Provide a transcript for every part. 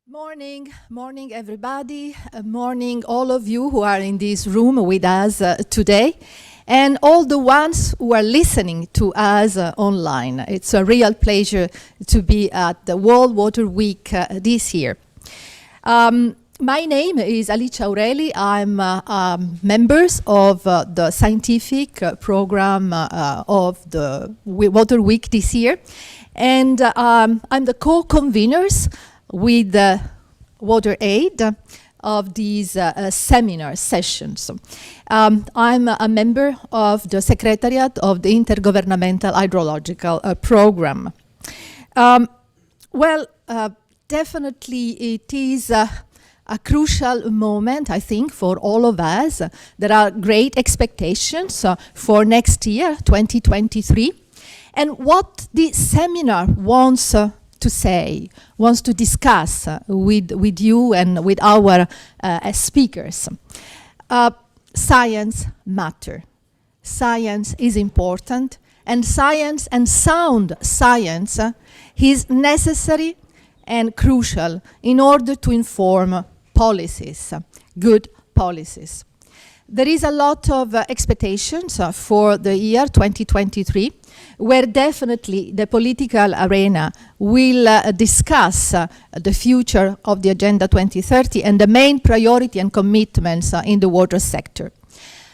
Morning everybody, morning all of you who are in this room with us today, and all the ones who are listening to us online. It's a real pleasure to be at the World Water Week this year. My name is Alice Aureli. I'm members of the scientific program of the Water Week this year, and I'm the co-conveners with the Water Aid of these seminar sessions. I'm a member of the Secretariat of the Intergovernmental Hydrological Program. Definitely it is a crucial moment, I think, for all of us. There are great expectations for next year, 2023. And what the seminar wants to say, wants to discuss with you and with our speakers. Science matter. Science is important, and science and sound science is necessary and crucial in order to inform policies, good policies. There is a lot of expectations for the year 2023, where definitely the political arena will discuss the future of the Agenda 2030 and the main priority and commitments in the water sector.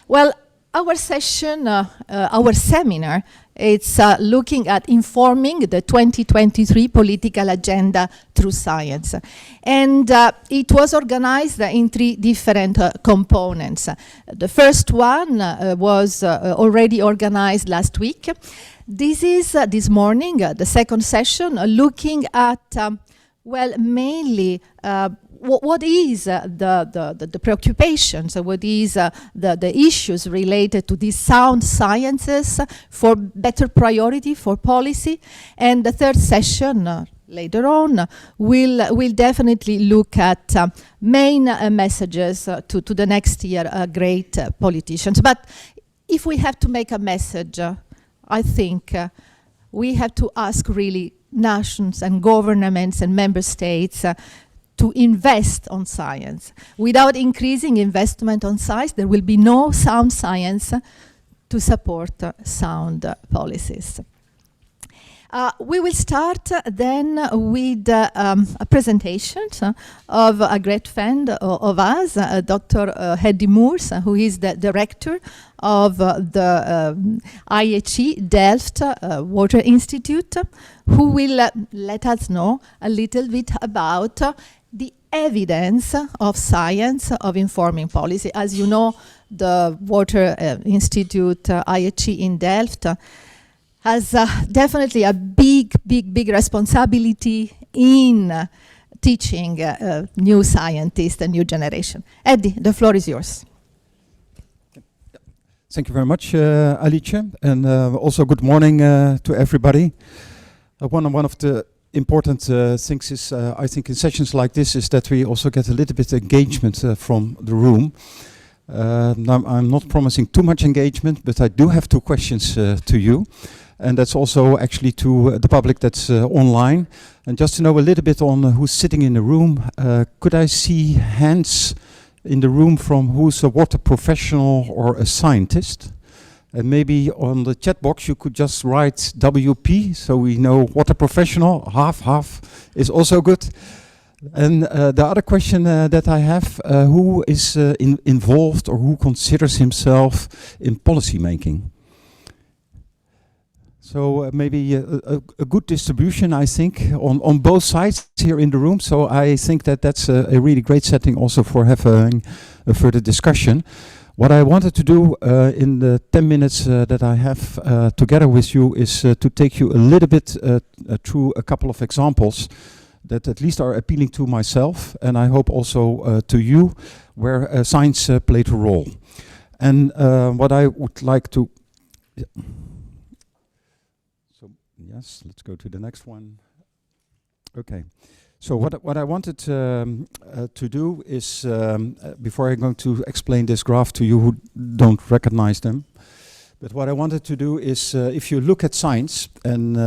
Well, our session, our seminar, it's looking at informing the 2023 political agenda through science. And it was organized in three different components. The first one was already organized last week. This is this morning, the second session, looking at, mainly what is the preoccupations, what is the issues related to these sound sciences for better priority for policy. And the third session, later on, will definitely look at main messages to the next year, great politicians. But if we have to make a message, I think we have to ask really nations and governments and member states to invest on science. Without increasing investment on science, there will be no sound science to support sound policies. We will start then with a presentation of a great friend of us, Dr. Hedy Moers, who is the director of the IHE Delft Water Institute, who will let us know a little bit about the evidence of science of informing policy. As you know, the Water Institute, IHE in Delft, has definitely a big responsibility in teaching new scientists, a new generation. Hedy, the floor is yours. Thank you very much, Alice, and also good morning to everybody. One of the important things is, I think, in sessions like this, is that we also get a little bit of engagement from the room. Now, I'm not promising too much engagement, but I do have two questions to you. And that's also actually to the public that's online. And just to know a little bit on who's sitting in the room, could I see hands in the room from who's a water professional or a scientist? And maybe on the chat box you could just write WP, so we know water professional, half is also good. And the other question that I have, who is involved or who considers himself in policy making? So maybe a good distribution, I think, on both sides here in the room. So I think that that's a really great setting also for having a further discussion. What I wanted to do in the 10 minutes that I have together with you is to take you a little bit through a couple of examples that at least are appealing to myself, and I hope also to you, where science played a role. And what I would like to... Yes, let's go to the next one. Okay. So what I wanted to do is, before I'm going to explain this graph to you who don't recognize them, but what I wanted to do is, if you look at science and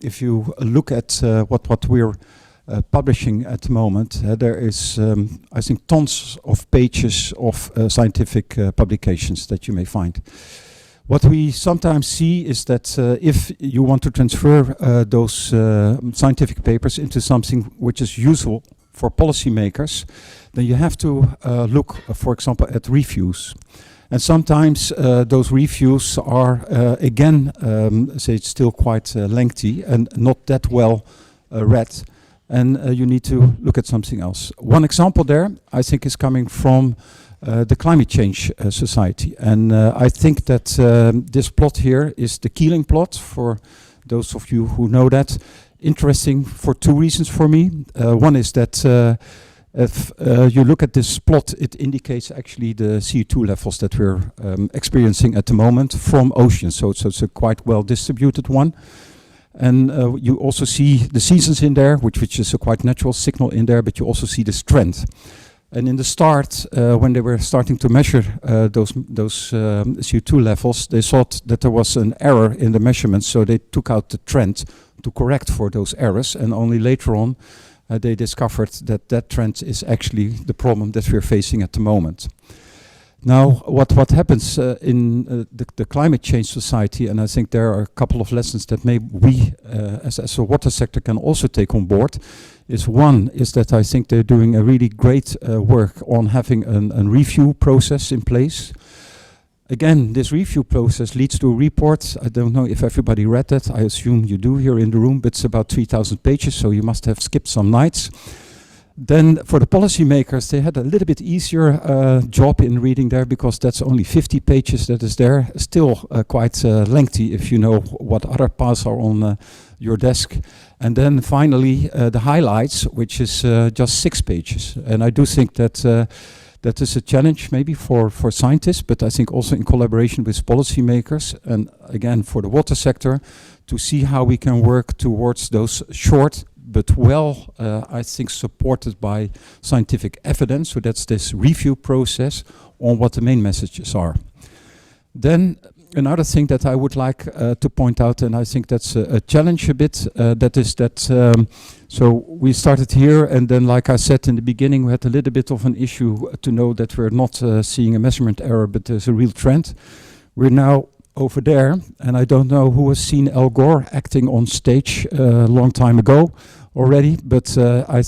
if you look at what we're publishing at the moment. There is, I think, tons of pages of scientific publications that you may find. What we sometimes see is that if you want to transfer those scientific papers into something which is useful for policymakers, then you have to look, for example, at reviews. And sometimes those reviews are, again, say it's still quite lengthy and not that well read. And you need to look at something else. One example there, I think, is coming from the Climate Change Society. And I think that this plot here is the Keeling plot, for those of you who know that. Interesting for two reasons for me. One is that if you look at this plot, it indicates actually the CO2 levels that we're experiencing at the moment from oceans. So it's a quite well distributed one. And you also see the seasons in there, which is a quite natural signal in there, but you also see this trend. And in the start, when they were starting to measure those CO2 levels, they thought that there was an error in the measurements, so they took out the trend to correct for those errors, and only later on they discovered that that trend is actually the problem that we're facing at the moment. Now, what happens in the Climate Change Society, and I think there are a couple of lessons that maybe we, as a water sector, can also take on board, is one, is that I think they're doing a really great work on having a review process in place. Again, this review process leads to a report. I don't know if everybody read that. I assume you do here in the room, but it's about 3,000 pages, so you must have skipped some nights. Then for the policymakers, they had a little bit easier job in reading there, because that's only 50 pages that is there. Still quite lengthy if you know what other parts are on your desk. And then finally the highlights, which is just 6 pages. And I do think that that is a challenge maybe for scientists, but I think also in collaboration with policymakers, and again for the water sector, to see how we can work towards those short but well, I think, supported by scientific evidence. So that's this review process on what the main messages are. Then another thing that I would like to point out, and I think that's a challenge a bit, that is that, so we started here, and then like I said in the beginning, we had a little bit of an issue to know that we're not seeing a measurement error, but there's a real trend. We're now over there, and I don't know who has seen Al Gore acting on stage a long time ago already, but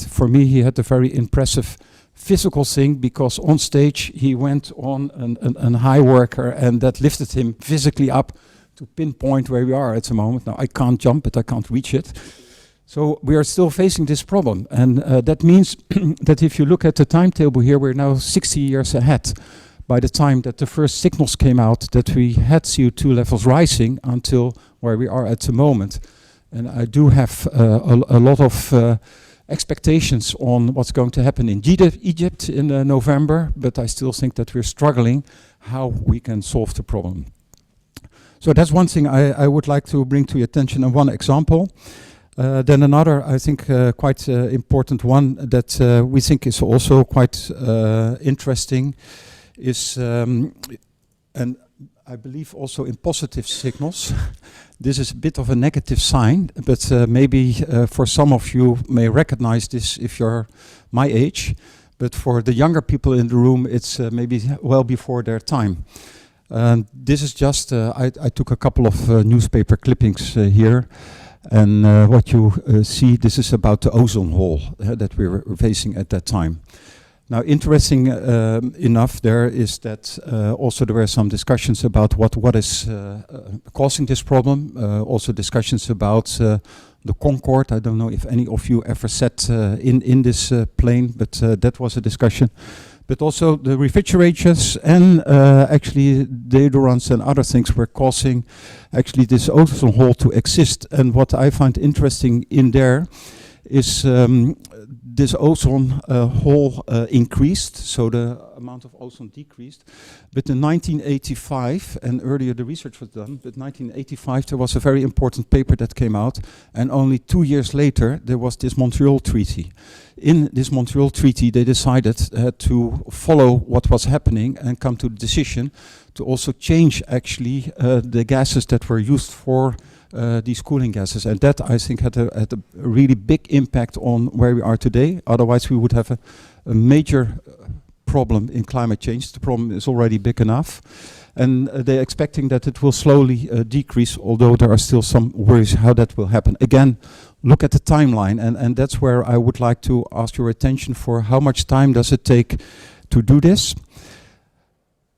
for me he had a very impressive physical thing, because on stage he went on an high worker, and that lifted him physically up to pinpoint where we are at the moment. Now I can't jump, but I can't reach it. So we are still facing this problem, and that means that if you look at the timetable here, we're now 60 years ahead. By the time that the first signals came out that we had CO2 levels rising until where we are at the moment. And I do have a lot of expectations on what's going to happen in Egypt in November, but I still think that we're struggling how we can solve the problem. So that's one thing I would like to bring to your attention, and one example. Then another, I think, quite important one that we think is also quite interesting is, and I believe also in positive signals. This is a bit of a negative sign, but maybe for some of you may recognize this if you're my age, but for the younger people in the room, it's maybe well before their time. This is just, I took a couple of newspaper clippings here, and what you see, this is about the ozone hole that we were facing at that time. Now, interesting enough there is that also there were some discussions about what is causing this problem. Also discussions about the Concorde. I don't know if any of you ever sat in this plane, but that was a discussion. But also the refrigerators and actually deodorants and other things were causing actually this ozone hole to exist. And what I find interesting in there is this ozone hole increased, so the amount of ozone decreased. But in 1985, and earlier the research was done, but 1985 there was a very important paper that came out, and only 2 years later there was this Montreal Treaty. In this Montreal Treaty they decided to follow what was happening and come to the decision to also change actually the gases that were used for these cooling gases. And that, I think, had a really big impact on where we are today. Otherwise, we would have a major problem in climate change. The problem is already big enough. And they're expecting that it will slowly decrease, although there are still some worries how that will happen. Again, look at the timeline, and that's where I would like to ask your attention for how much time does it take to do this.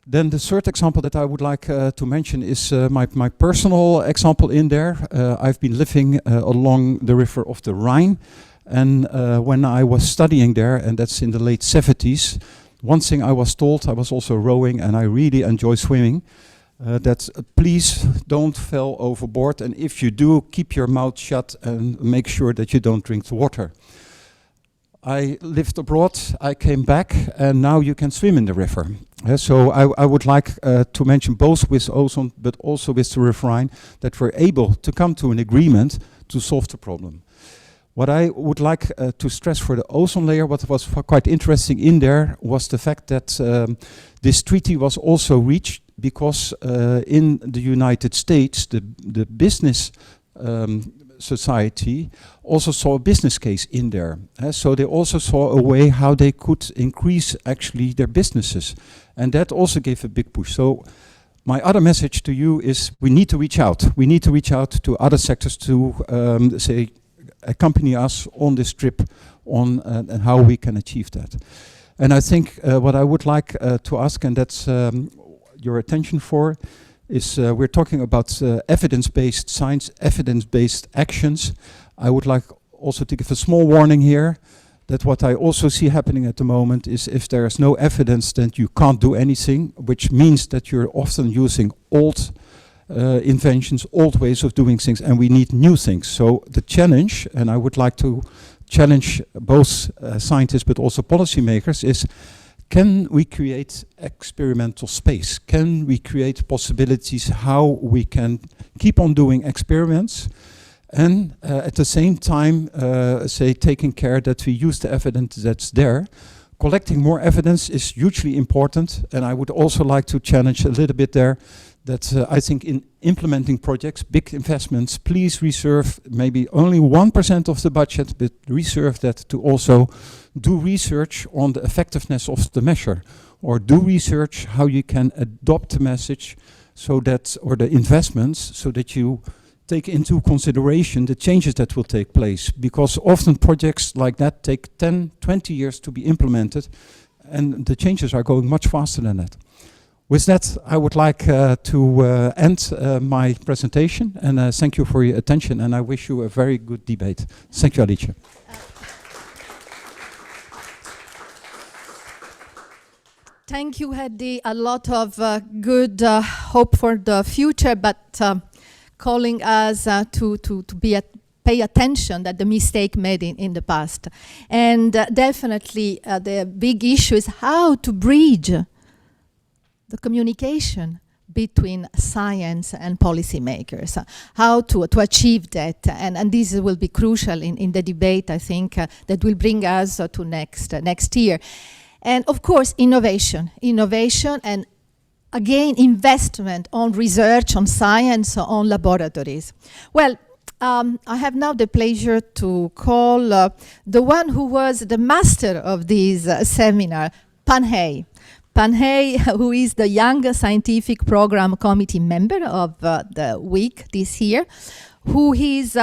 Then the third example that I would like to mention is my personal example in there. I've been living along the river of the Rhine, and when I was studying there, and that's in the late 70s, one thing I was told, I was also rowing and I really enjoy swimming, that please don't fall overboard, and if you do, keep your mouth shut and make sure that you don't drink the water. I lived abroad, I came back, and now you can swim in the river. So I would like to mention both with ozone but also with the reframe that we're able to come to an agreement to solve the problem. What I would like to stress for the ozone layer, what was quite interesting in there, was the fact that this treaty was also reached because in the United States, the business society also saw a business case in there. So they also saw a way how they could increase actually their businesses. And that also gave a big push. So my other message to you is we need to reach out. We need to reach out to other sectors to say, accompany us on this trip on and how we can achieve that. And I think what I would like to ask, and that's your attention for, is we're talking about evidence-based science, evidence-based actions. I would like also to give a small warning here that what I also see happening at the moment is if there is no evidence, then you can't do anything, which means that you're often using old inventions, old ways of doing things, and we need new things. So the challenge, and I would like to challenge both scientists but also policymakers, is can we create experimental space? Can we create possibilities how we can keep on doing experiments and at the same time say taking care that we use the evidence that's there. Collecting more evidence is hugely important, and I would also like to challenge a little bit there that I think in implementing projects, big investments, please reserve maybe only 1% of the budget, but reserve that to also do research on the effectiveness of the measure, or do research how you can adopt the message so that, or the investments, so that you take into consideration the changes that will take place. Because often projects like that take 10, 20 years to be implemented, and the changes are going much faster than that. With that, I would like to end my presentation, and thank you for your attention, and I wish you a very good debate. Thank you, Alice. Thank you, Hedy. A lot of good hope for the future, but calling us to pay attention that the mistake made in the past. And definitely the big issue is how to bridge the communication between science and policymakers, how to achieve that, and this will be crucial in the debate, I think, that will bring us to next year. And of course, innovation, and again, investment on research, on science, on laboratories. Well, I have now the pleasure to call the one who was the master of this seminar, Panhay. Panhay, who is the Young Scientific Program Committee member of the week this year, who is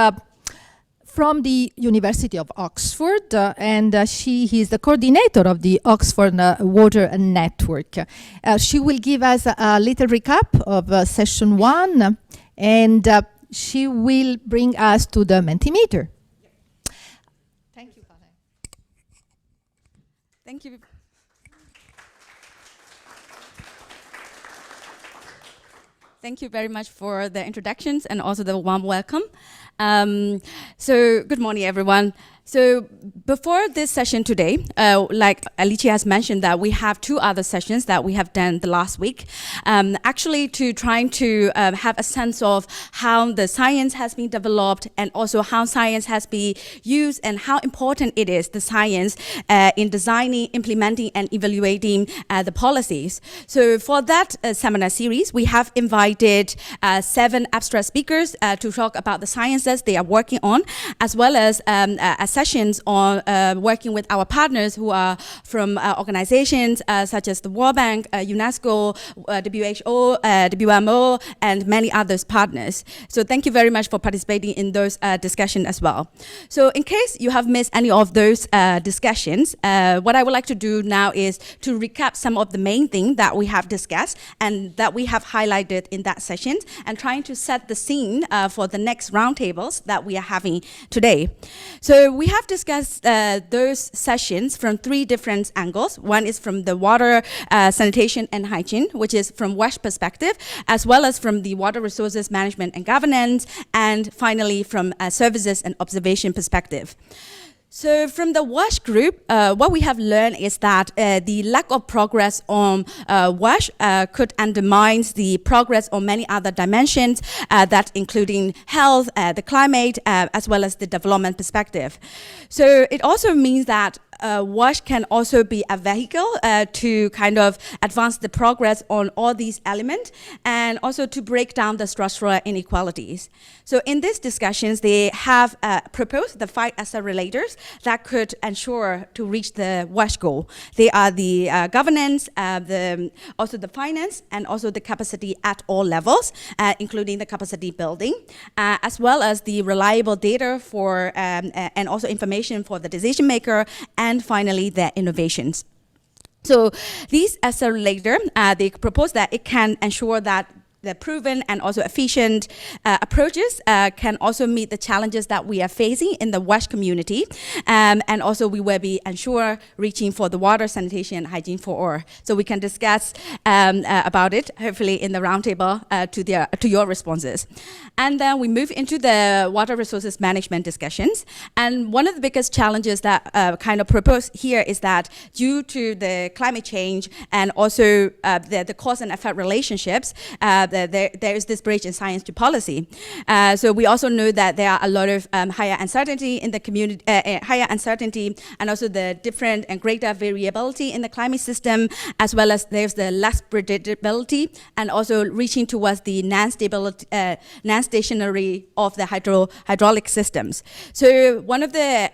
from the University of Oxford, and she is the coordinator of the Oxford Water Network. She will give us a little recap of session 1, and she will bring us to the Mentimeter. Thank you, Panhay. Thank you. Thank you very much for the introductions and also the warm welcome. So good morning, everyone. So before this session today, like Alicia has mentioned, that we have 2 other sessions that we have done the last week, actually to trying to have a sense of how the science has been developed and also how science has been used and how important it is, the science, in designing, implementing and evaluating the policies. So for that seminar series, we have invited 7 abstract speakers to talk about the sciences they are working on, as well as sessions on working with our partners who are from organizations such as the World Bank, UNESCO, WHO, WMO, and many others partners. So thank you very much for participating in those discussions as well. So in case you have missed any of those discussions, what I would like to do now is to recap some of the main things that we have discussed and that we have highlighted in that session, and trying to set the scene for the next roundtables that we are having today. So we have discussed those sessions from 3 different angles. One is from the water, sanitation and hygiene, which is from WASH perspective, as well as from the water resources management and governance, and finally from services and observation perspective. So from the WASH group, what we have learned is that the lack of progress on WASH could undermine the progress on many other dimensions, that including health, the climate, as well as the development perspective. So it also means that WASH can also be a vehicle to kind of advance the progress on all these elements and also to break down the structural inequalities. So in these discussions, they have proposed the 5 accelerators that could ensure to reach the WASH goal. They are the governance, also the finance, and also the capacity at all levels, including the capacity building, as well as the reliable data for and also information for the decision maker, and finally the innovations. So these accelerators, they propose that it can ensure that the proven and also efficient approaches can also meet the challenges that we are facing in the WASH community, and also we will be ensure reaching for the water, sanitation, and hygiene for all. So we can discuss about it, hopefully in the roundtable to your responses. And then we move into the water resources management discussions. And one of the biggest challenges that kind of proposed here is that due to the climate change and also the cause and effect relationships, there is this bridge in science to policy. So we also know that there are a lot of higher uncertainty in the community, higher uncertainty, and also the different and greater variability in the climate system, as well as there's the less predictability, and also reaching towards the non-stationary of the hydraulic systems. So one of the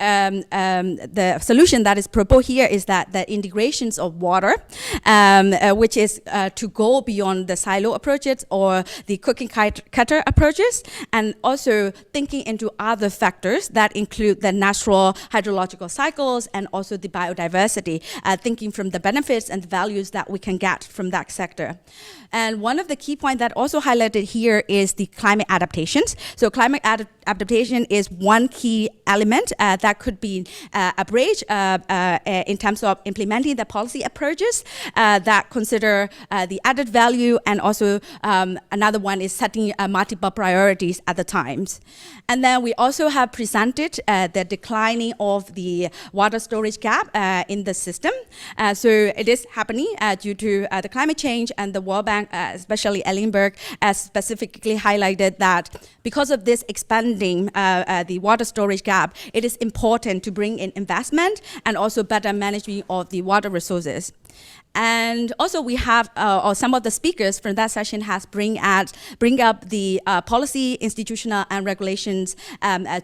solution that is proposed here is that the integrations of water, which is to go beyond the silo approaches or the cookie cutter approaches, and also thinking into other factors that include the natural hydrological cycles and also the biodiversity, thinking from the benefits and the values that we can get from that sector. And one of the key points that also highlighted here is the climate adaptations. So climate adaptation is one key element that could be a bridge in terms of implementing the policy approaches that consider the added value, and also another one is setting multiple priorities at the times. And then we also have presented the declining of the water storage gap in the system. So it is happening due to the climate change, and the World Bank, especially Ellenberg, specifically highlighted that because of this expanding the water storage gap, it is important to bring in investment and also better management of the water resources. And also we have, or some of the speakers from that session has bring up the policy, institutional and regulations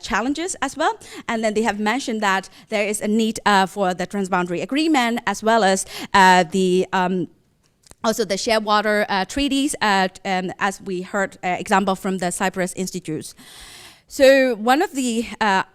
challenges as well. And then they have mentioned that there is a need for the transboundary agreement, as well as also the shared water treaties, as we heard example from the Cyprus Institutes. So one of the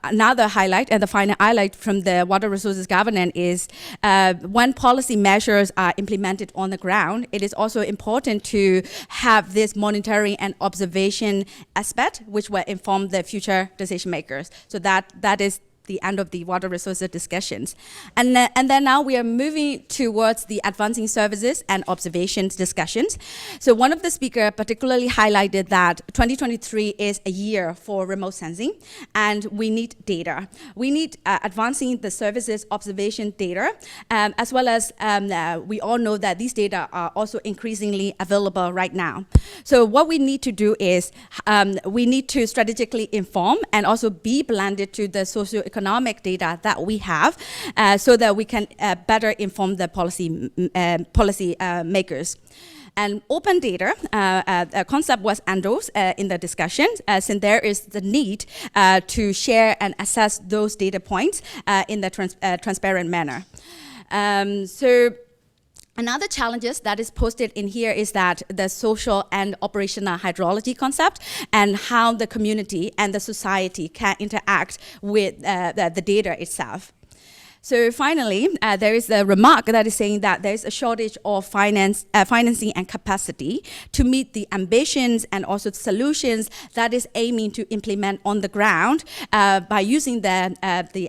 another highlight and the final highlight from the water resources governance is when policy measures are implemented on the ground, it is also important to have this monitoring and observation aspect, which will inform the future decision makers. So that is the end of the water resources discussions. And then now we are moving towards the advancing services and observations discussions. So one of the speakers particularly highlighted that 2023 is a year for remote sensing, and we need data. We need advancing the services observation data, as well as we all know that these data are also increasingly available right now. So what we need to do is we need to strategically inform and also be blended to the socioeconomic data that we have, so that we can better inform the policy makers. And open data concept was endorsed in the discussion, since there is the need to share and assess those data points in the transparent manner. So another challenges that is posted in here is that the social and operational hydrology concept and how the community and the society can interact with the data itself. So finally, there is a remark that is saying that there is a shortage of financing and capacity to meet the ambitions and also the solutions that is aiming to implement on the ground by using the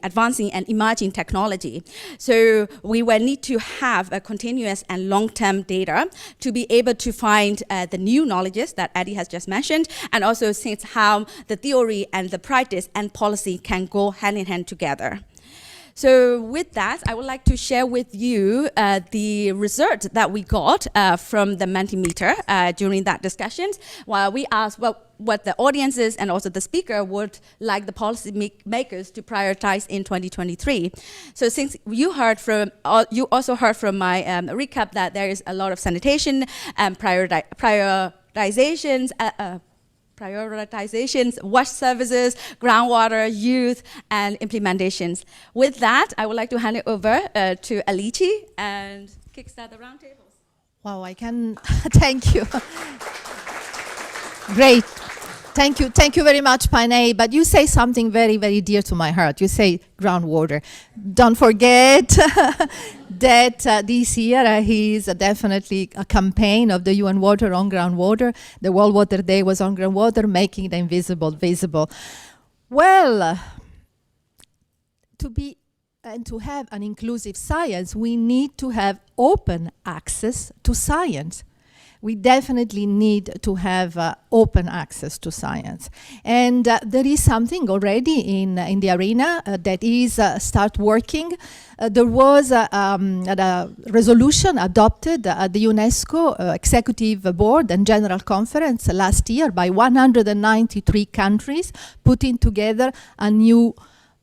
advancing and emerging technology. So we will need to have a continuous and long-term data to be able to find the new knowledges that Eddie has just mentioned, and also since how the theory and the practice and policy can go hand in hand together. So with that, I would like to share with you the result that we got from the Mentimeter during that discussions, while we asked what the audiences and also the speaker would like the policy makers to prioritize in 2023. So since you also heard from my recap that there is a lot of sanitation and prioritizations, wash services, groundwater, youth, and implementations. With that, I would like to hand it over to Alici and kickstart the roundtables. Wow, I can, thank you. Great. Thank you very much, Panay. But you say something very, very dear to my heart. You say groundwater. Don't forget that this year is definitely a campaign of the UN Water on groundwater. The World Water Day was on groundwater, making the invisible visible. Well, to have an inclusive science, we need to have open access to science. We definitely need to have open access to science. And there is something already in the arena that is start working. There was a resolution adopted at the UNESCO Executive Board and General Conference last year by 193 countries, putting together a new,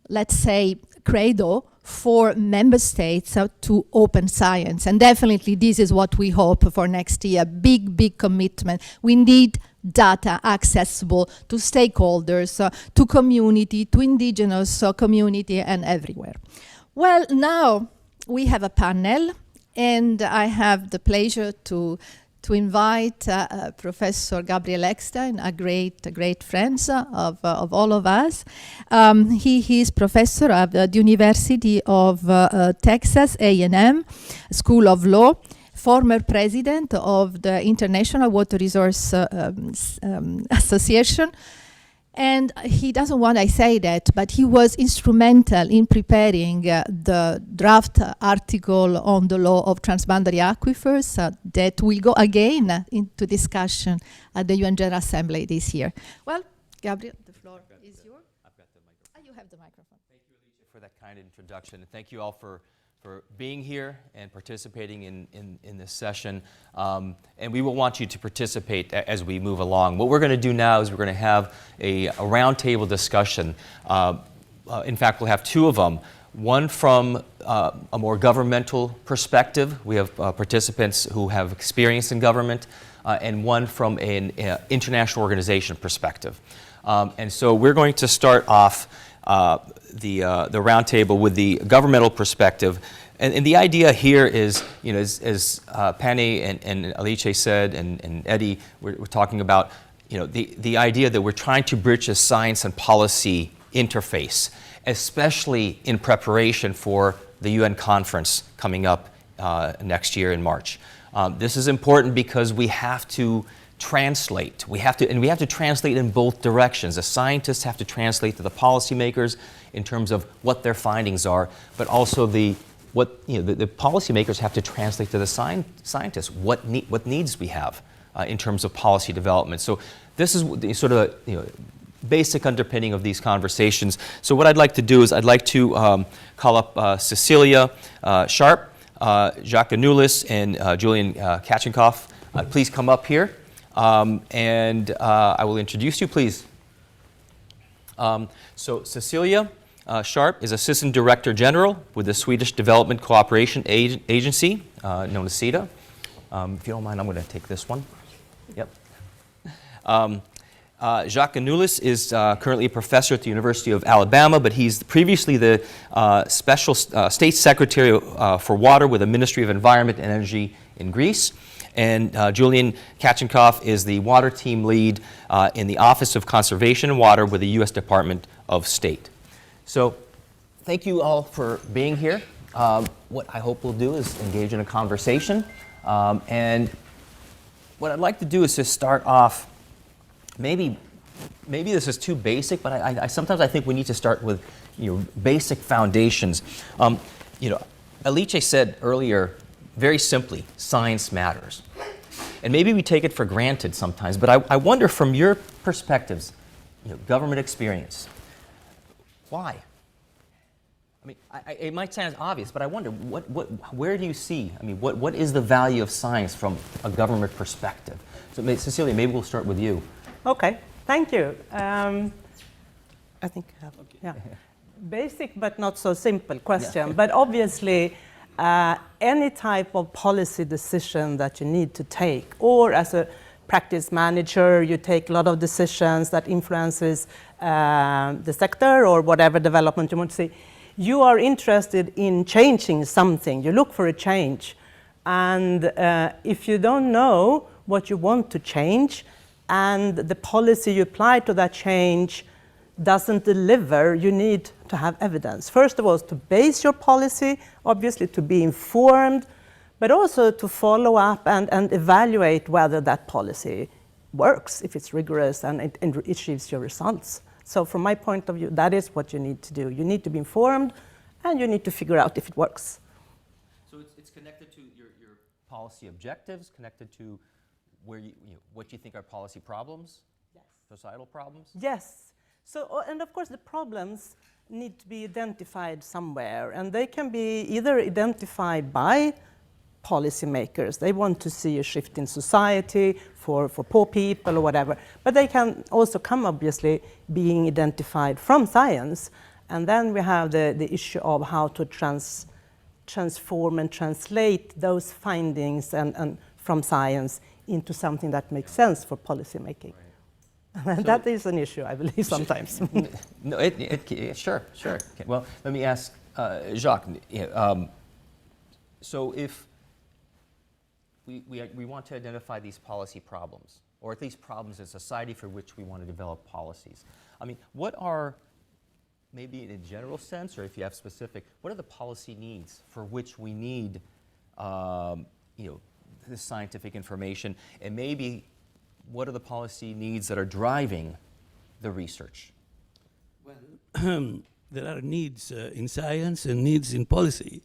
let's say, credo for member states to open science. And definitely this is what we hope for next year. Big commitment. We need data accessible to stakeholders, to community, to indigenous community, and everywhere. Well, now we have a panel, and I have the pleasure to invite Professor Gabriel Eckstein, a great friend of all of us. He is professor at the University of Texas A&M School of Law, former president of the International Water Resource Association. And he doesn't want I say that, but he was instrumental in preparing the draft article on the law of transboundary aquifers that will go again into discussion at the UN General Assembly this year. Well, Gabriel, the floor is yours. I've got the microphone. You have the microphone. Thank you, Alicia, for that kind introduction. And thank you all for being here and participating in this session. And we will want you to participate as we move along. What we're going to do now is we're going to have a roundtable discussion. In fact, we'll have two of them. One from a more governmental perspective. We have participants who have experience in government, and one from an international organization perspective. And so we're going to start off the roundtable with the governmental perspective. And the idea here is, you know, as Pani and Alice said, and Eddie, we're talking about, you know, the idea that we're trying to bridge a science and policy interface, especially in preparation for the UN conference coming up next year in March. This is important because we have to translate. We have to translate in both directions. The scientists have to translate to the policymakers in terms of what their findings are, but also the policymakers have to translate to the scientists what needs we have in terms of policy development. So this is the sort of basic underpinning of these conversations. So what I'd like to do is I'd like to call up Cecilia Sharp, Jacques Anoulis, and Julian Katchenkoff. Please come up here, and I will introduce you, please. So Cecilia Sharp is Assistant Director General with the Swedish Development Cooperation Agency, known as SIDA. If you don't mind, I'm going to take this one. Yep. Jacques Anoulis is currently a professor at the University of Alabama, but he's previously the Special State Secretary for Water with the Ministry of Environment and Energy in Greece. And Julian Katchenkoff is the water team lead in the Office of Conservation and Water with the U.S. Department of State. So thank you all for being here. What I hope we'll do is engage in a conversation. And what I'd like to do is to start off, maybe this is too basic, but I sometimes I think we need to start with basic foundations. Alice said earlier, very simply, science matters. And maybe we take it for granted sometimes, but I wonder from your perspectives, government experience, why? I mean, it might sound obvious, but I wonder, where do you see, what is the value of science from a government perspective? So Cecilia, maybe we'll start with you. Okay, thank you. I think I have, yeah. Basic but not so simple question, but obviously any type of policy decision that you need to take, or as a practice manager, you take a lot of decisions that influences the sector or whatever development you want to see. You are interested in changing something. You look for a change. And if you don't know what you want to change and the policy you apply to that change doesn't deliver, you need to have evidence. First of all, to base your policy, obviously to be informed, but also to follow up and evaluate whether that policy works, if it's rigorous and it achieves your results. So from my point of view, that is what you need to do. You need to be informed and you need to figure out if it works. So it's connected to your policy objectives, connected to where what you think are policy problems, yes. Societal problems? Yes. So, and of course the problems need to be identified somewhere, and they can be either identified by policymakers. They want to see a shift in society for poor people or whatever, but they can also come obviously being identified from science. And then we have the issue of how to transform and translate those findings and from science into something that makes sense for policymaking. Right. So that is an issue, I believe, sometimes. No, sure. Okay. Well, let me ask Jacques. So if we want to identify these policy problems, or at least problems in society for which we want to develop policies, what are, maybe in a general sense, or if you have specific, what are the policy needs for which we need, this scientific information, and maybe what are the policy needs that are driving the research? Well, there are needs in science and needs in policy,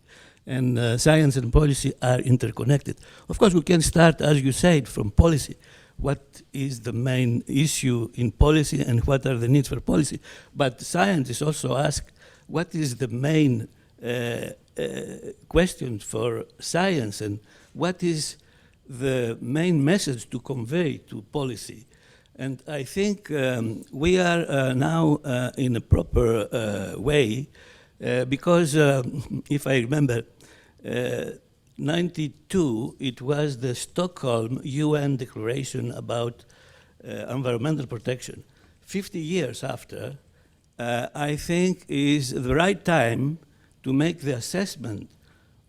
and science and policy are interconnected. Of course, we can start, as you said, from policy. What is the main issue in policy and what are the needs for policy? But scientists also ask, what is the main question for science, and what is the main message to convey to policy? And I think we are now in a proper way because if I remember, 92, it was the Stockholm UN Declaration about environmental protection. 50 years after, I think is the right time to make the assessment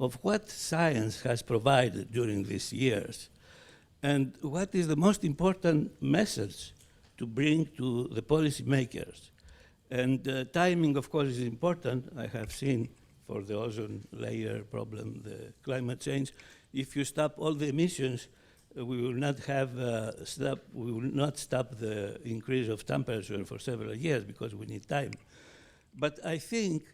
of what science has provided during these years and what is the most important message to bring to the policymakers. And timing, of course, is important. I have seen for the ozone layer problem, the climate change. If you stop all the emissions, we will not have we will not stop the increase of temperature for several years because we need time. But I think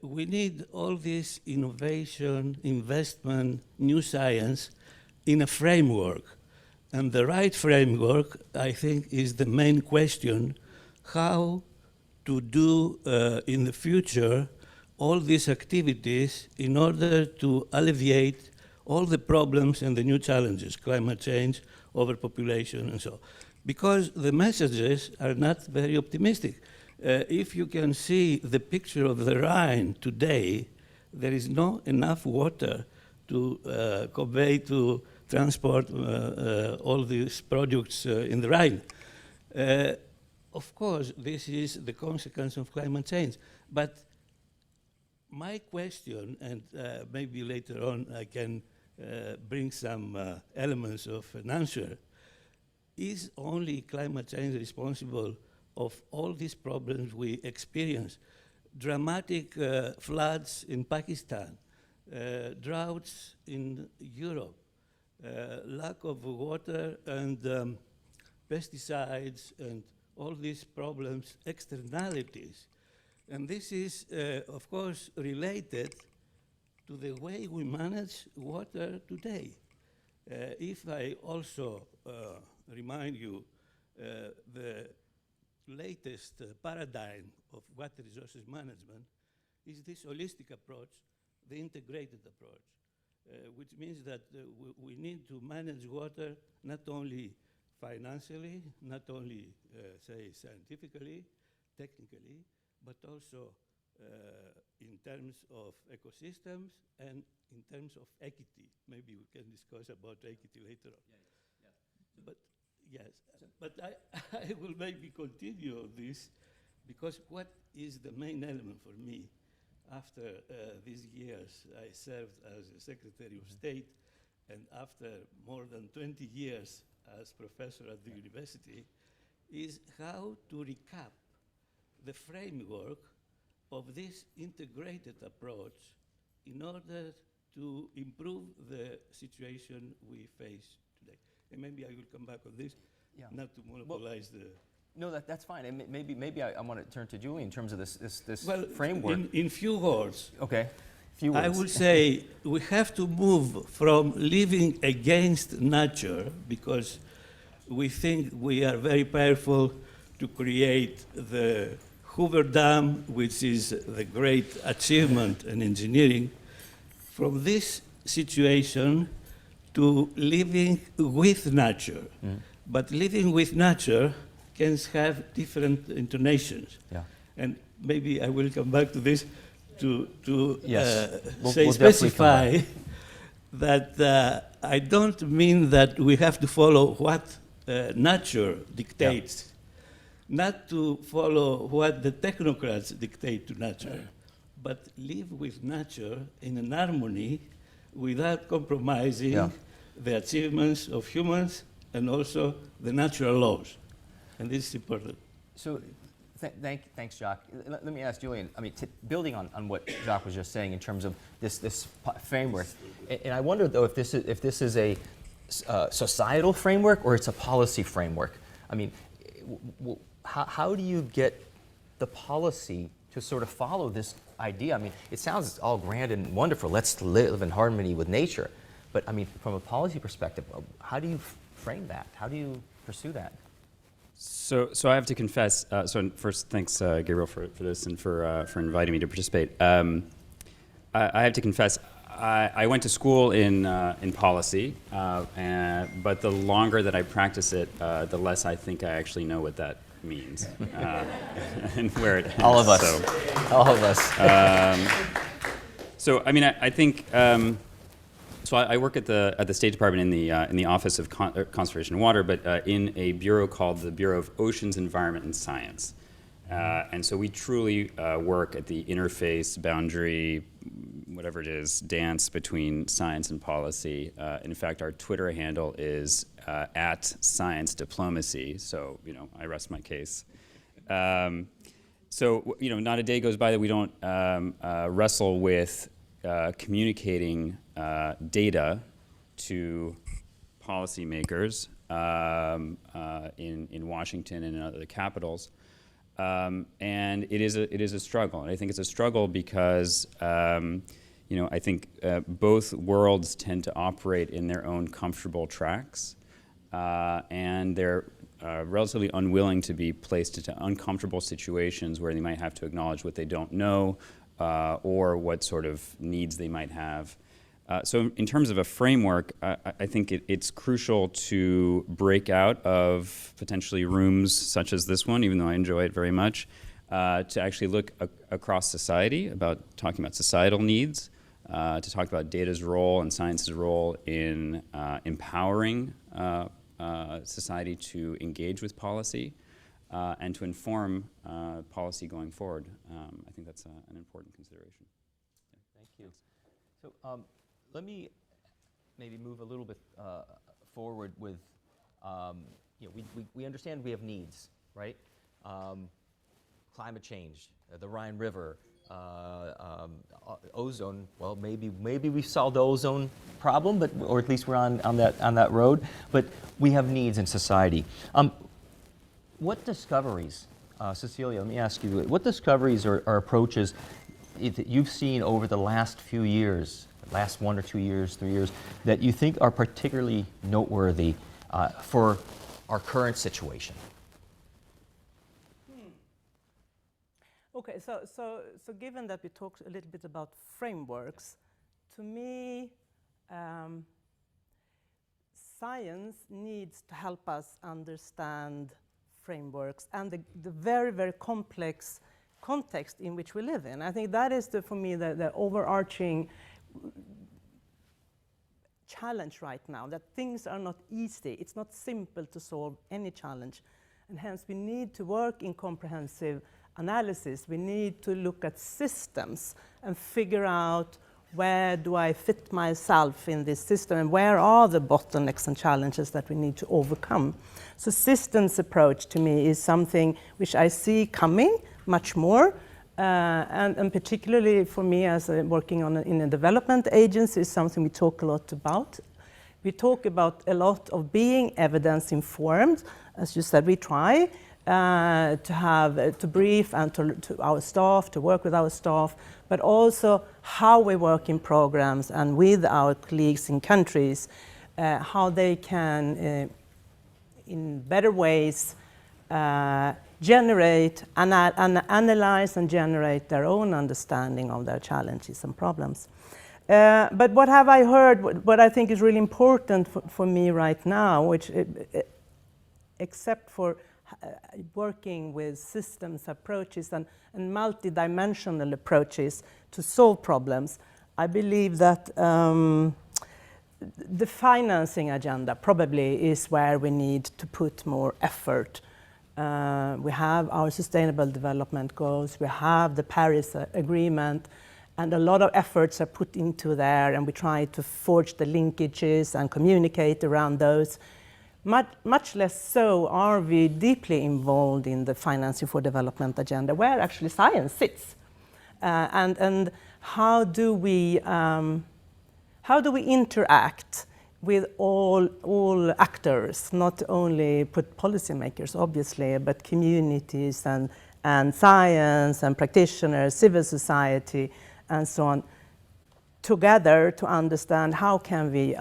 we need all this innovation, investment, new science in a framework. And the right framework, I think, is the main question, how to do in the future all these activities in order to alleviate all the problems and the new challenges, climate change, overpopulation, and so on. Because the messages are not very optimistic. If you can see the picture of the Rhine today, there is not enough water to convey, to transport all these products in the Rhine. Of course, this is the consequence of climate change. But my question, and maybe later on I can bring some elements of an answer, is only climate change responsible of all these problems we experience? Dramatic floods in Pakistan, droughts in Europe, lack of water and pesticides and all these problems, externalities. And this is, of course, related to the way we manage water today. If I also remind you the latest paradigm of water resources management is this holistic approach, the integrated approach, which means that we need to manage water not only financially, not only, say, scientifically, technically, but also in terms of ecosystems and in terms of equity. Maybe we can discuss about equity later on. Yeah. But yes, but I will maybe continue on this, because what is the main element for me after these years I served as a Secretary of State, and after more than 20 years as professor at the university, is how to recap the framework of this integrated approach in order to improve the situation we face today. And maybe I will come back on this, not to monopolize the... No, that's fine. And maybe I want to turn to Julie in terms of this well, framework. In few words. Okay, few words. I would say we have to move from living against nature, because we think we are very powerful to create the Hoover Dam, which is the great achievement in engineering, from this situation to living with nature. Mm. But living with nature can have different intonations. Yeah. And maybe I will come back to this to we'll specify that I don't mean that we have to follow what nature dictates, not to follow what the technocrats dictate to nature, but live with nature in an harmony without compromising the achievements of humans and also the natural laws. And this is important. So, thanks, Jacques. Let me ask Julian, I mean, building on what Jacques was just saying in terms of this framework, and I wonder, though, if this is a societal framework or it's a policy framework. I mean, how do you get the policy to sort of follow this idea? I mean, it sounds all grand and wonderful. Let's live in harmony with nature. But, I mean, from a policy perspective, how do you frame that? How do you pursue that? So I have to confess, so first, thanks, Gabriel, for this and for inviting me to participate. I have to confess, I went to school in policy, but the longer that I practice it, the less I think I actually know what that means and where it ends. All of us. So, all of us. So I mean, I think. So I work at the State Department in the Office of Conservation of Water, but in a bureau called the Bureau of Oceans, Environment, and Science. And so we truly work at the interface, boundary, whatever it is, dance between science and policy. In fact, our Twitter handle is @Science Diplomacy. So I rest my case. So not a day goes by that we don't wrestle with communicating data to policymakers in Washington and in other capitals. And it is a struggle. And I think it's a struggle because I think both worlds tend to operate in their own comfortable tracks, and they're relatively unwilling to be placed into uncomfortable situations where they might have to acknowledge what they don't know or what sort of needs they might have. So in terms of a framework, I think it's crucial to break out of potentially rooms such as this one, even though I enjoy it very much, to actually look across society about talking about societal needs, to talk about data's role and science's role in empowering society to engage with policy and to inform policy going forward. I think that's an important consideration. Thank you. So let me maybe move a little bit forward with, we understand we have needs, right? Climate change, the Rhine River, ozone. Well, maybe we've solved the ozone problem, or at least we're on that road. But we have needs in society. What discoveries, Cecilia? Let me ask you. What discoveries or approaches that you've seen over the last few years, last 1 or 2 years, 3 years, that you think are particularly noteworthy for our current situation? Okay, so given that we talked a little bit about frameworks, to me, science needs to help us understand frameworks and the very, very complex context in which we live in. I think that is, for me, the overarching challenge right now, that things are not easy. It's not simple to solve any challenge. And hence, we need to work in comprehensive analysis. We need to look at systems and figure out where do I fit myself in this system and where are the bottlenecks and challenges that we need to overcome. So systems approach to me is something which I see coming much more, and particularly for me as working in a development agency is something we talk a lot about. We talk about a lot of being evidence informed. As you said, we try to brief and to our staff, to work with our staff, but also how we work in programs and with our colleagues in countries, how they can, in better ways, generate, analyze and generate their own understanding of their challenges and problems. But what have I heard, what I think is really important for me right now, which except for working with systems approaches and multidimensional approaches to solve problems, I believe that the financing agenda probably is where we need to put more effort. We have our sustainable development goals, we have the Paris Agreement, and a lot of efforts are put into there, and we try to forge the linkages and communicate around those. Much less so are we deeply involved in the financing for development agenda, where actually science sits, and how do we interact with all actors, not only policymakers, obviously, but communities and science and practitioners, civil society, and so on, together to understand how can we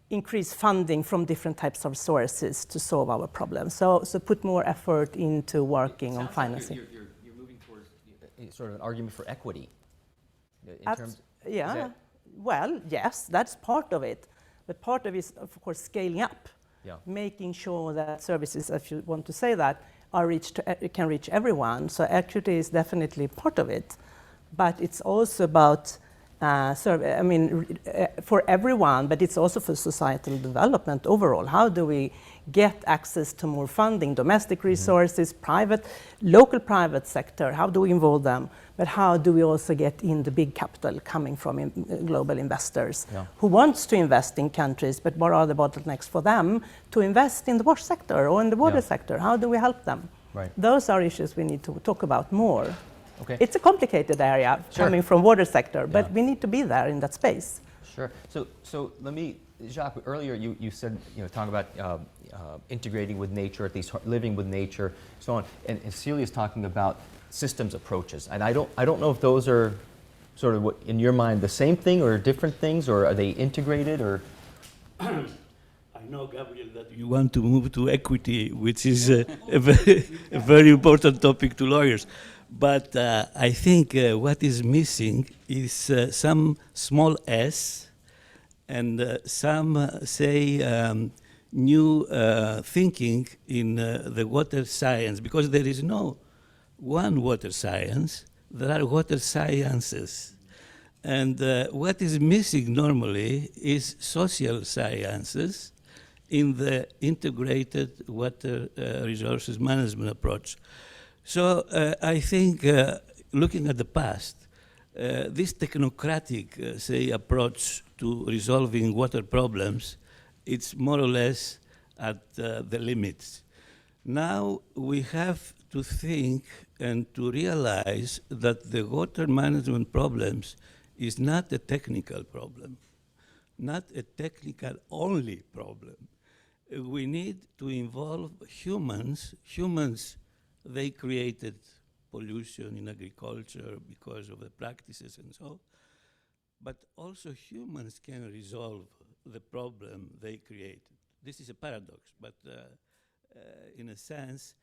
increase funding from different types of sources to solve our problems. So put more effort into working on financing. Like you're moving towards sort of an argument for equity. Yeah. Well, yes, that's part of it. But part of it is, of course, scaling up, making sure that services, if you want to say that, can reach everyone. So equity is definitely part of it. But it's also about, for everyone, but it's also for societal development overall. How do we get access to more funding, domestic resources, local private sector, how do we involve them? But how do we also get in the big capital coming from global investors who wants to invest in countries, but what are the bottlenecks for them to invest in the water sector or in the water sector? How do we help them? Right. Those are issues we need to talk about more. Okay. It's a complicated area coming from water sector, but we need to be there in that space. Sure. So let me, Jacques, earlier you said, talking about integrating with nature, at least living with nature, so on. And Celia's talking about systems approaches. And I don't know if those are sort of, in your mind, the same thing or different things, or are they integrated, or? I know, Gabriel, that you want to move to equity, which is a very important topic to lawyers. But I think what is missing is some small s and some, new thinking in the water science, because there is no one water science, there are water sciences. And what is missing normally is social sciences in the integrated water resources management approach. So I think looking at the past, this technocratic, approach to resolving water problems, it's more or less at the limits. Now we have to think and to realize that the water management problems is not a technical problem, not a technical only problem. We need to involve humans. Humans, they created pollution in agriculture because of the practices and so, but also humans can resolve the problem they created. This is a paradox, but in a sense,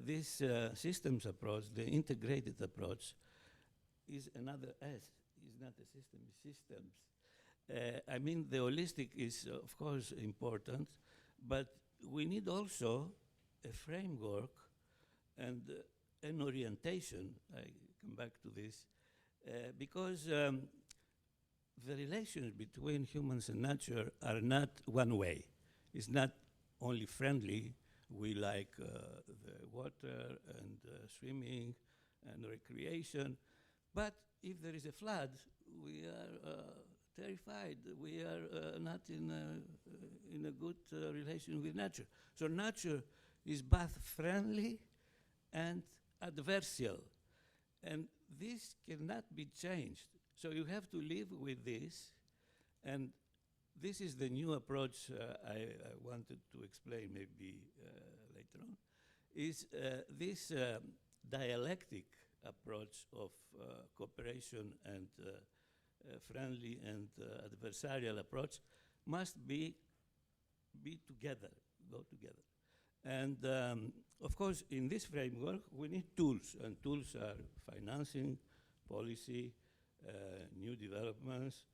this systems approach, the integrated approach, is another S. It's not a system, it's systems. I mean, the holistic is, of course, important, but we need also a framework and an orientation. I come back to this, because the relations between humans and nature are not one way. It's not only friendly. We like the water and swimming and recreation, but if there is a flood, we are terrified. We are not in a good relation with nature. So nature is both friendly and adversarial, and this cannot be changed. So you have to live with this, and this is the new approach I wanted to explain maybe later on, is this dialectic approach of cooperation and friendly and adversarial approach must be together, go together. And of course, in this framework, we need tools, and tools are financing, policy, new developments,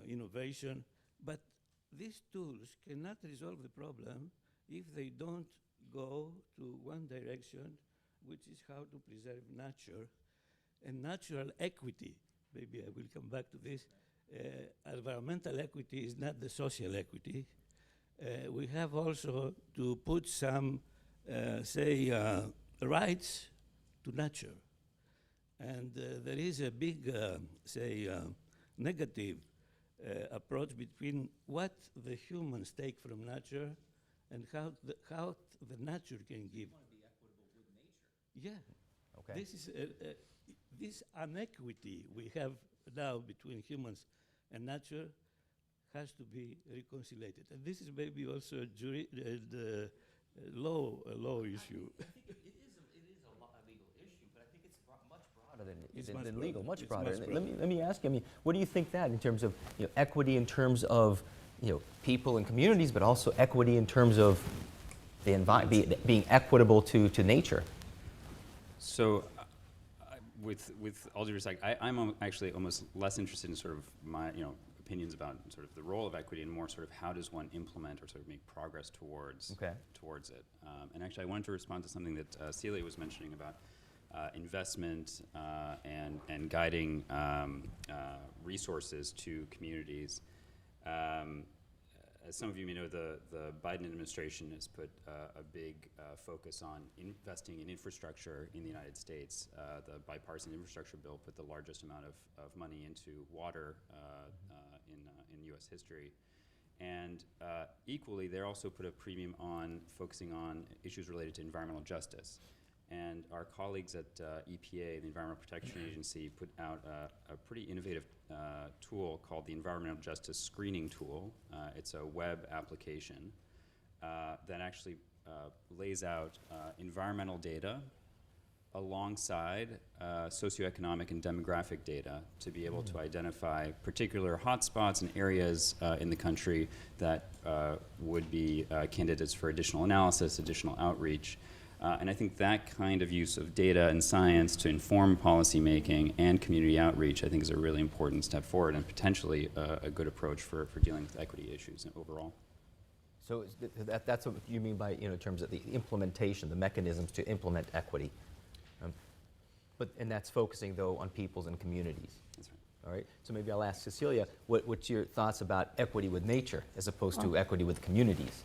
innovation. But these tools cannot resolve the problem if they don't go to one direction, which is how to preserve nature and natural equity. Maybe I will come back to this. Environmental equity is not the social equity. We have also to put some, rights to nature. And there is a big, negative approach between what the humans take from nature and how the nature can give. You want to be equitable with nature. Yeah. Okay. This is this inequity we have now between humans and nature has to be reconciled. And this is maybe also a law issue. I think it is a legal issue, but I think it's much broader than legal, much broader. Let me ask you, I mean, what do you think that in terms of equity in terms of people and communities, but also equity in terms of the being equitable to nature? So, with all due respect, I'm actually almost less interested in sort of my opinions about sort of the role of equity and more sort of how does one implement or sort of make progress towards it. And actually, I wanted to respond to something that Celia was mentioning about investment and guiding resources to communities. As some of you may know, the Biden administration has put a big focus on investing in infrastructure in the United States. The bipartisan infrastructure bill put the largest amount of money into water in U.S. history. And equally, they also put a premium on focusing on issues related to environmental justice. And our colleagues at EPA, the Environmental Protection Agency, put out a pretty innovative tool called the Environmental Justice Screening Tool. It's a web application that actually lays out environmental data alongside socioeconomic and demographic data to be able to identify particular hotspots and areas in the country that would be candidates for additional analysis, additional outreach. And I think that kind of use of data and science to inform policymaking and community outreach, I think, is a really important step forward and potentially a good approach for dealing with equity issues overall. So that's what you mean by, in terms of the implementation, the mechanisms to implement equity. And that's focusing, though, on peoples and communities. That's right. All right. So maybe I'll ask Cecilia, what's your thoughts about equity with nature as opposed to equity with communities?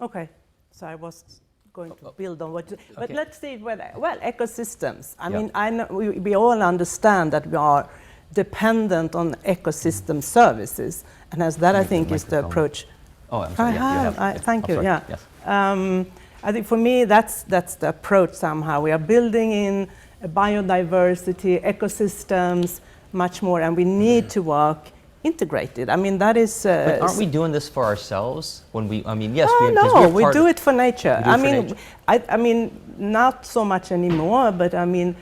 Okay. So I was going to build on what, but Okay. let's see whether, well, ecosystems. I mean, I know we all understand that we are dependent on ecosystem services, and as that I think is the approach. Oh, I'm sorry. Thank you. Sorry. Yeah. Yes. I think for me that's the approach. Somehow we are building in biodiversity, ecosystems much more, and we need to work integrated. I mean, that is. But aren't we doing this for ourselves? When we, I mean, yes. We do it for nature. I mean, not so much anymore. But I mean,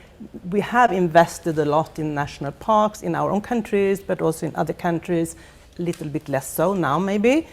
we have invested a lot in national parks in our own countries, but also in other countries. A little bit less so now, maybe.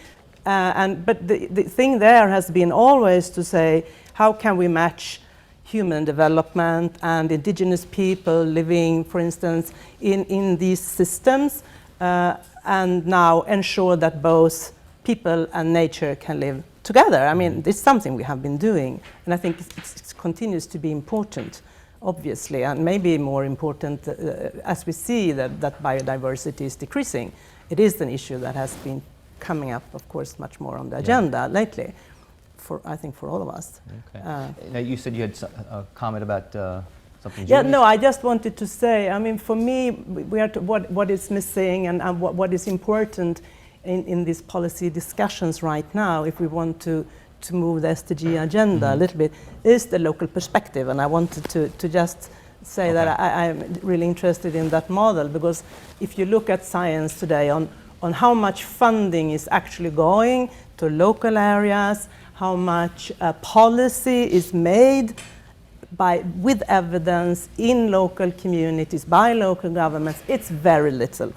But the thing there has been always to say, how can we match human development and indigenous people living, for instance, in these systems, and now ensure that both people and nature can live together. I mean, this is something we have been doing, and I think it continues to be important, obviously, and maybe more important as we see that biodiversity is decreasing. It is an issue that has been coming up, of course, much more on the agenda lately, I think for all of us. Okay. Now you said you had a comment about something. Yeah, no, I just wanted to say, I mean, for me, we are what is missing and what is important in these policy discussions right now, if we want to move the SDG agenda a little bit, is the local perspective. And I wanted to just say that I'm really interested in that model, because if you look at science today on how much funding is actually going to local areas, how much policy is made with evidence in local communities by local governments, it's very little.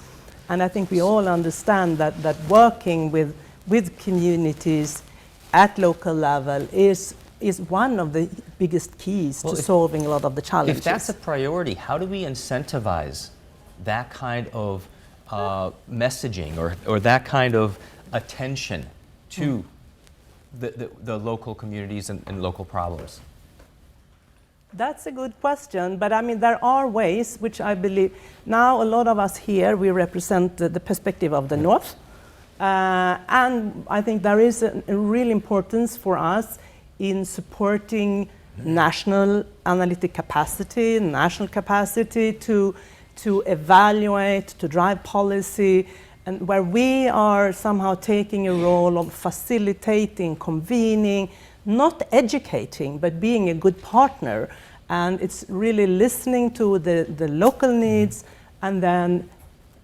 And I think we all understand that working with communities at local level is one of the biggest keys to solving a lot of the challenges. If that's a priority, how do we incentivize that kind of messaging or that kind of attention to the local communities and local problems? That's a good question, but I mean, there are ways which I believe, now a lot of us here, we represent the perspective of the North, and I think there is a real importance for us in supporting national analytic capacity, national capacity to evaluate, to drive policy, and where we are somehow taking a role of facilitating, convening, not educating, but being a good partner. And it's really listening to the local needs and then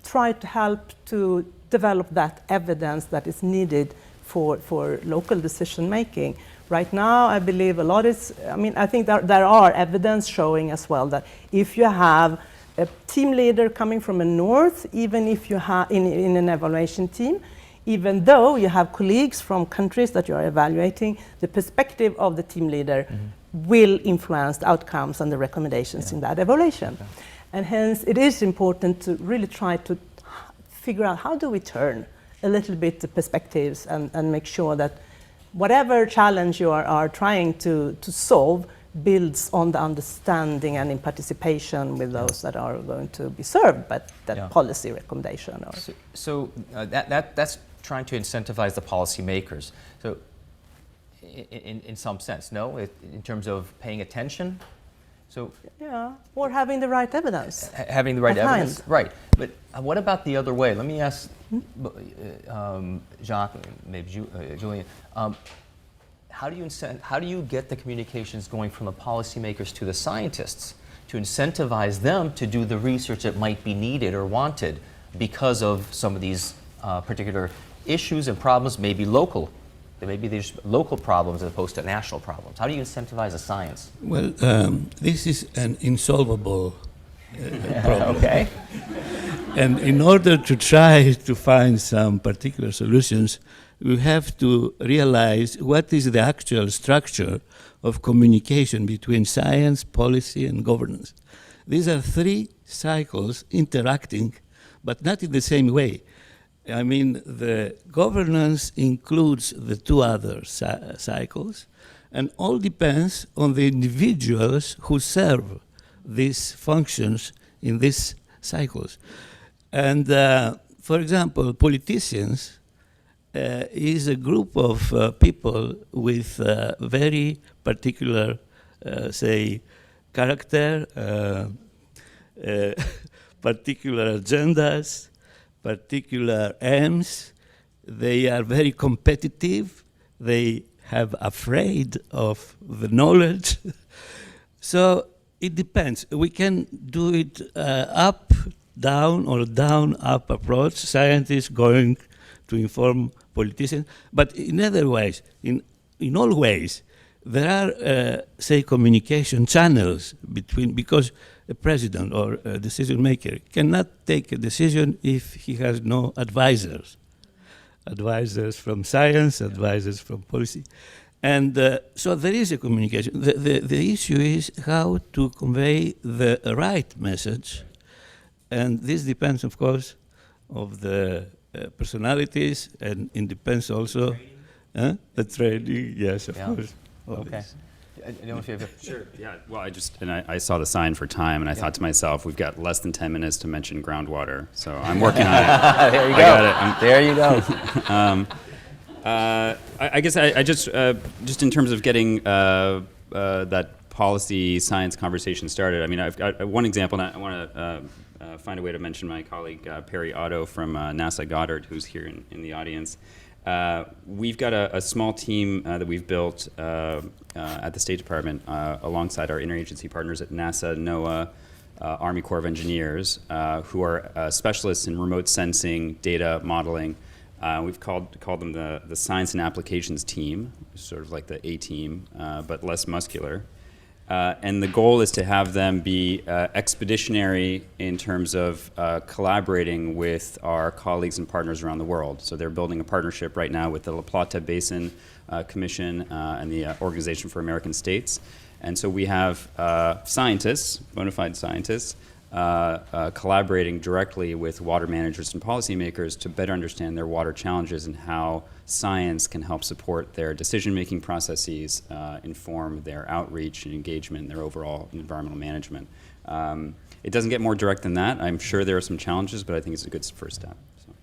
try to help to develop that evidence that is needed for local decision making. Right now, I believe a lot is, I mean, I think there are evidence showing as well that if you have a team leader coming from the north, even if you have in an evaluation team, even though you have colleagues from countries that you are evaluating, the perspective of the team leader will influence the outcomes and the recommendations in that evaluation. Okay. And hence, it is important to really try to figure out how do we turn a little bit the perspectives and make sure that whatever challenge you are trying to solve builds on the understanding and in participation with those that are going to be served by that policy recommendation. So that's trying to incentivize the policymakers. So in some sense, no? In terms of paying attention? So yeah, or having the right evidence. Having the right evidence, right. But what about the other way? Let me ask Jacques, maybe Julian. how do you get the communications going from the policymakers to the scientists to incentivize them to do the research that might be needed or wanted because of some of these particular issues and problems, maybe local? Maybe there's local problems as opposed to national problems. How do you incentivize the science? Well, this is an insolvable problem. Okay. And in order to try to find some particular solutions, we have to realize what is the actual structure of communication between science, policy, and governance. These are three cycles interacting, but not in the same way. I mean, the governance includes the two other cycles, and all depends on the individuals who serve these functions in these cycles. And for example, politicians is a group of people with very particular, say, character, particular agendas, particular aims. They are very competitive. They have afraid of the knowledge. So it depends. We can do it up, down, or down, up approach. Scientists going to inform politicians. But in other ways, in all ways, there are, say, communication channels between, because a president or a decision maker cannot take a decision if he has no advisors. Advisors from science, advisors from policy. And so there is a communication. The issue is how to convey the right message. And this depends, of course, of the personalities, and it depends also the training, yes, of course. Okay. I don't know if you have Sure, yeah. Well, I saw the sign for time, and I thought to myself, we've got less than 10 minutes to mention groundwater, so I'm working on it. There you go. got it. There you go. I guess I just in terms of getting that policy science conversation started, I mean, I've got one example, and I want to find a way to mention my colleague Perry Otto from NASA Goddard, who's here in the audience. We've got a small team that we've built at the State Department alongside our interagency partners at NASA, NOAA, Army Corps of Engineers, who are specialists in remote sensing, data modeling. We've called them the Science and Applications Team, sort of like the A-team, but less muscular. And the goal is to have them be expeditionary in terms of collaborating with our colleagues and partners around the world. So they're building a partnership right now with the La Plata Basin Commission and the Organization for American States. And so we have scientists, bona fide scientists, collaborating directly with water managers and policymakers to better understand their water challenges and how science can help support their decision-making processes, inform their outreach and engagement, their overall environmental management. It doesn't get more direct than that. I'm sure there are some challenges, but I think it's a good first step. So.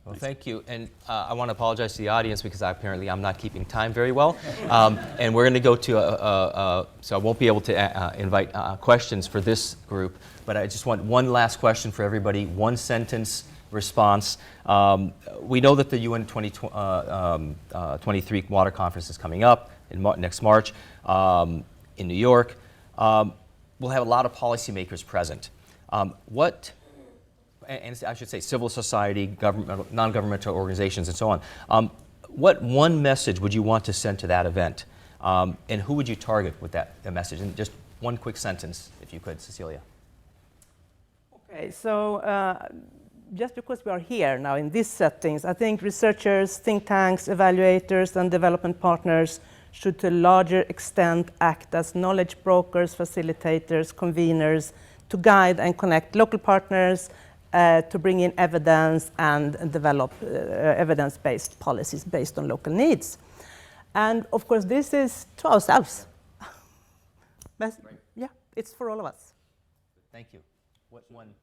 Well, thank you. And I want to apologize to the audience because apparently I'm not keeping time very well. And we're going to go to, so I won't be able to invite questions for this group, but I just want one last question for everybody, one sentence response. We know that the UN 2023 Water Conference is coming up in next March in New York. We'll have a lot of policymakers present. And I should say civil society, government, non-governmental organizations, and so on. What one message would you want to send to that event? And who would you target with that message? And just one quick sentence, if you could, Cecilia. Okay, so just because we are here now in these settings, I think researchers, think tanks, evaluators, and development partners should to a larger extent act as knowledge brokers, facilitators, conveners, to guide and connect local partners, to bring in evidence and develop evidence-based policies based on local needs. And of course, this is to ourselves. But, yeah, it's for all of us. Thank you. One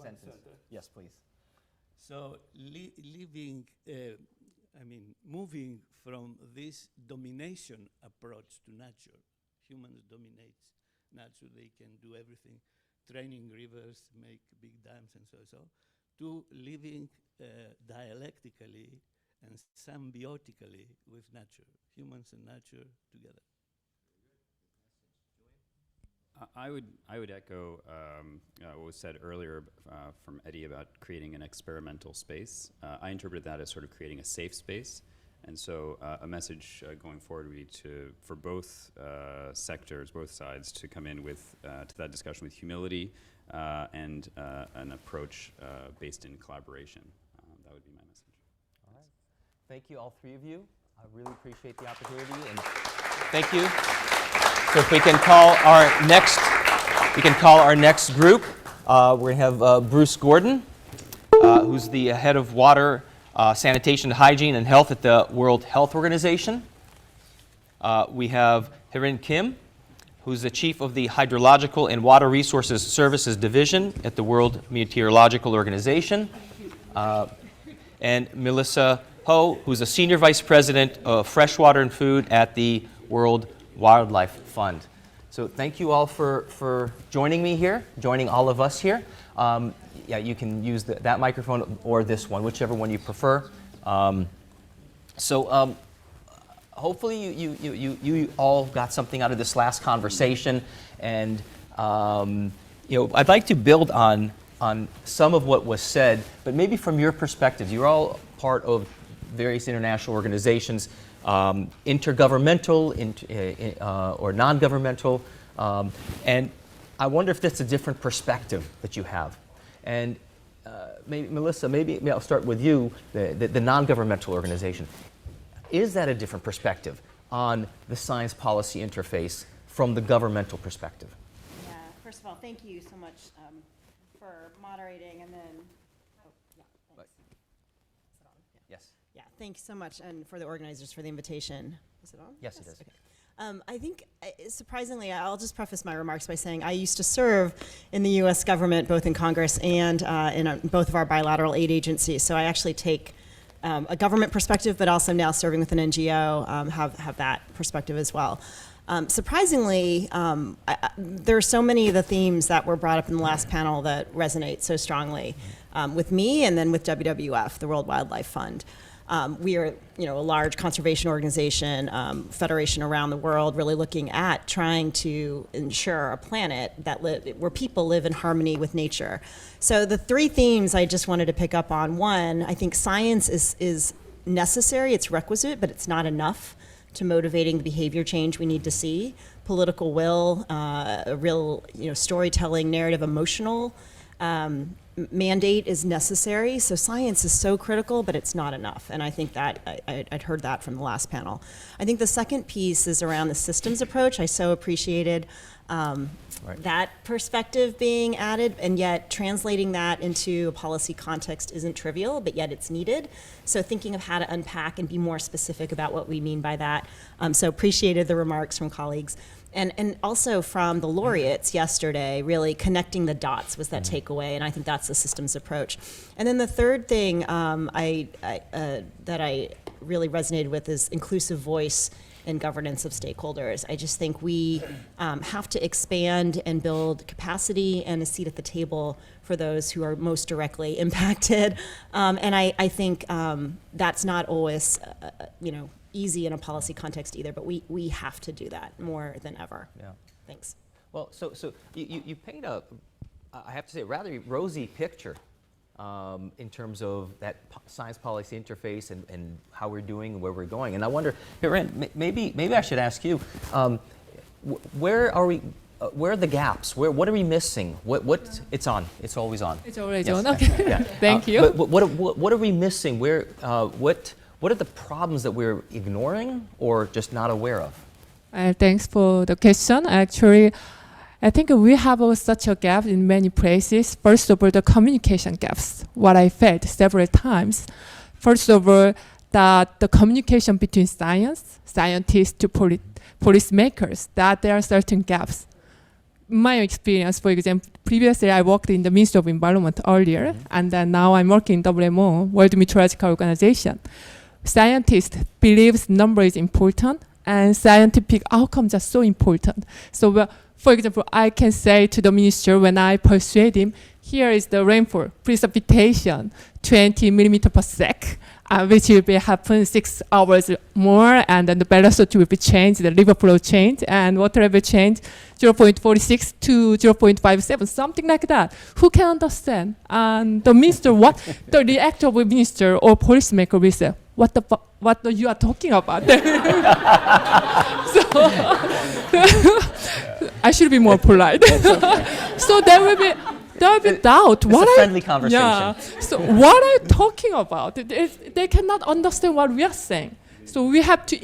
sentence. Yes, please. So moving from this domination approach to nature, humans dominate nature, they can do everything, training rivers, make big dams and so, to living dialectically and symbiotically with nature, humans and nature together. I would echo what was said earlier from Eddie about creating an experimental space. I interpreted that as sort of creating a safe space, and so a message going forward would be for both sectors, both sides, to come in with to that discussion with humility and an approach based in collaboration. That would be my message. All right. Thank you, all three of you. I really appreciate the opportunity, and thank you. So if we can call our next group. We're going to have Bruce Gordon, who's the head of water, sanitation, hygiene, and health at the World Health Organization. We have Hirin Kim, who's the chief of the Hydrological and Water Resources Services Division at the World Meteorological Organization. And Melissa Ho, who's a senior vice president of freshwater and food at the World Wildlife Fund. So thank you all for joining me here, joining all of us here. Yeah, you can use that microphone or this one, whichever one you prefer. Hopefully you all got something out of this last conversation, and I'd like to build on some of what was said, but maybe from your perspective. You're all part of various international organizations, intergovernmental or non-governmental, and I wonder if that's a different perspective that you have. And maybe, Melissa, maybe I'll start with you, the non-governmental organization. Is that a different perspective on the science policy interface from the governmental perspective? Yeah, first of all, thank you so much for moderating, and then, thanks. Right. Is it on? Yes. Yeah, thanks so much, and for the organizers for the invitation. Is it on? Yes, it is. Okay. I think, surprisingly, I'll just preface my remarks by saying I used to serve in the U.S. government, both in Congress and in both of our bilateral aid agencies. So I actually take a government perspective, but also now serving with an NGO, have that perspective as well. Surprisingly, there are so many of the themes that were brought up in the last panel that resonate so strongly with me, and then with WWF, the World Wildlife Fund. We are, a large conservation organization, federation around the world, really looking at trying to ensure a planet where people live in harmony with nature. So the three themes I just wanted to pick up on. One, I think science is necessary, it's requisite, but it's not enough to motivating the behavior change we need to see. Political will, a real, storytelling, narrative, emotional mandate is necessary. So science is so critical, but it's not enough. And I think that I'd heard that from the last panel. I think the second piece is around the systems approach. I so appreciated that perspective being added, and yet translating that into a policy context isn't trivial, but yet it's needed. So thinking of how to unpack and be more specific about what we mean by that. So appreciated the remarks from colleagues. And also from the laureates yesterday, really connecting the dots was that takeaway, and I think that's the systems approach. And then the third thing that I really resonated with is inclusive voice and governance of stakeholders. I just think we have to expand and build capacity and a seat at the table for those who are most directly impacted. And I think that's not always, easy in a policy context either, but we have to do that more than ever. Yeah. Thanks. Well, so you paint I have to say, a rather rosy picture in terms of that science policy interface and how we're doing and where we're going. And I wonder, Hirin, maybe I should ask you, where are we? Where are the gaps? What are we missing? What it's on? It's always on. It's always Yes. on. Okay. Yeah. Thank you. But what are we missing? What are the problems that we're ignoring or just not aware of? Thanks for the question. Actually, I think we have such a gap in many places. First of all, the communication gaps, what I felt several times. First of all, that the communication between scientists to policymakers, that there are certain gaps. My experience, for example, previously I worked in the Ministry of Environment earlier, and then now I'm working in WMO, World Meteorological Organization. Scientists believe number is important, and scientific outcomes are so important. So, for example, I can say to the minister when I persuade him, here is the rainfall, precipitation, 20 millimeter per sec, which will be happen 6 hours more, and then the velocity will be changed, the river flow change, and water level change 0.46 to 0.57, something like that. Who can understand? And the minister, what the reactor minister or policymaker will say, what you are talking about? So I should be more polite. So there will be doubt. It's a friendly conversation. Yeah. So what are you talking about? They cannot understand what we are saying. So we have to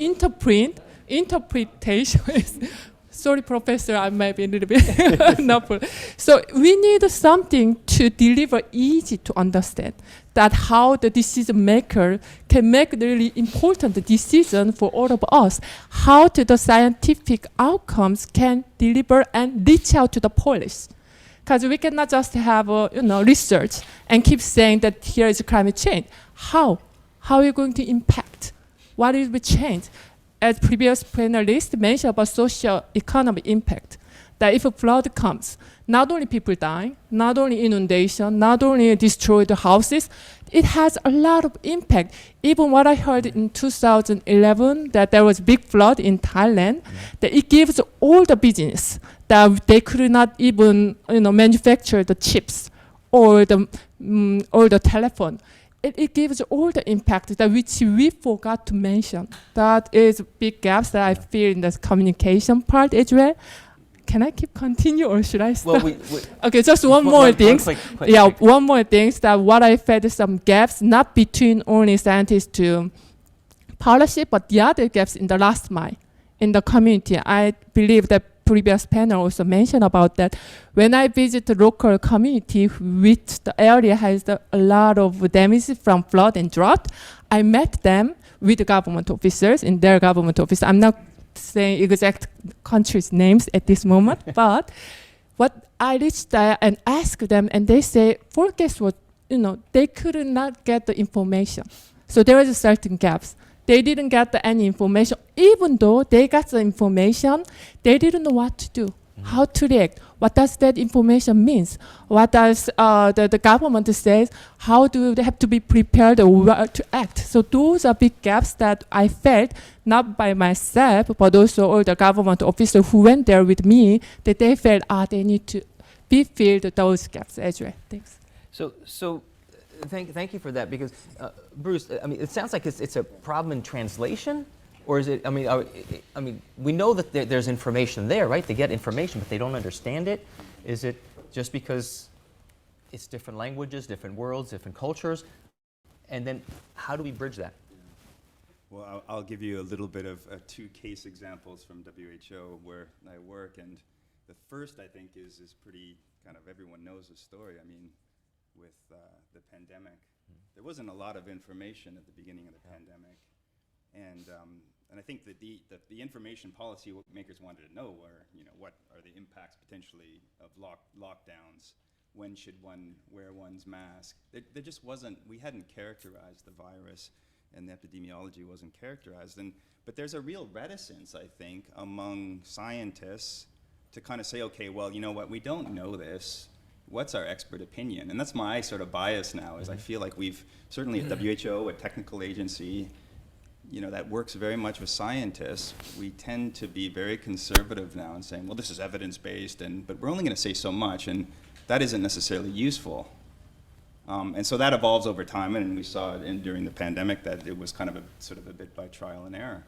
interpretation. Sorry, professor, I might be a little bit not. So we need something to deliver easy to understand. That how the decision maker can make the really important decision for all of us. How to the scientific outcomes can deliver and reach out to the police. Because we cannot just have research and keep saying that here is climate change. How? How are you going to impact? What will be changed? As previous panelists mentioned about social economic impact, that if a flood comes, not only people dying, not only inundation, not only destroy the houses, it has a lot of impact. Even what I heard in 2011, that there was big flood in Thailand, that it gives all the business that they could not even manufacture the chips or the telephone. It gives all the impact that which we forgot to mention. That is big gaps that I feel in the communication part as well. Can I keep continue or should I stop? Well, okay, just one more thing. One more thing that what I felt some gaps, not between only scientists to policy, but the other gaps in the last mile, in the community. I believe that previous panel also mentioned about that. When I visit the local community, which the area has a lot of damage from flood and drought, I met them with the government officers in their government office. I'm not saying exact countries' names at this moment, but what I reached there and asked them, and they say, for guess what, they could not get the information. So there was a certain gaps. They didn't get any information. Even though they got the information, they didn't know what to do, how to react. What does that information mean? What does the government says? How do they have to be prepared or to act? So those are big gaps that I felt, not by myself, but also all the government officers who went there with me, that they felt, they need to be filled those gaps as well. Thanks. So thank you for that, because Bruce, I mean, it sounds like it's a problem in translation, or is it? I mean, we know that there's information there, right? They get information, but they don't understand it. Is it just because it's different languages, different worlds, different cultures, and then how do we bridge that? Well, I'll give you a little bit of 2 case examples from WHO where I work, and the first I think is pretty kind of everyone knows the story. I mean, with the pandemic, there wasn't a lot of information at the beginning of the pandemic, and I think that the information policy makers wanted to know were, what are the impacts potentially of lockdowns, when should one wear one's mask. There just wasn't, we hadn't characterized the virus, and the epidemiology wasn't characterized. But there's a real reticence, I think, among scientists to kind of say, okay, well, you know what, we don't know this. What's our expert opinion? And that's my sort of bias now, is I feel like we've, certainly at WHO, a technical agency, that works very much with scientists, we tend to be very conservative now in saying, well, this is evidence-based, but we're only going to say so much, and that isn't necessarily useful. And so that evolves over time, and we saw it during the pandemic that it was kind of a bit by trial and error.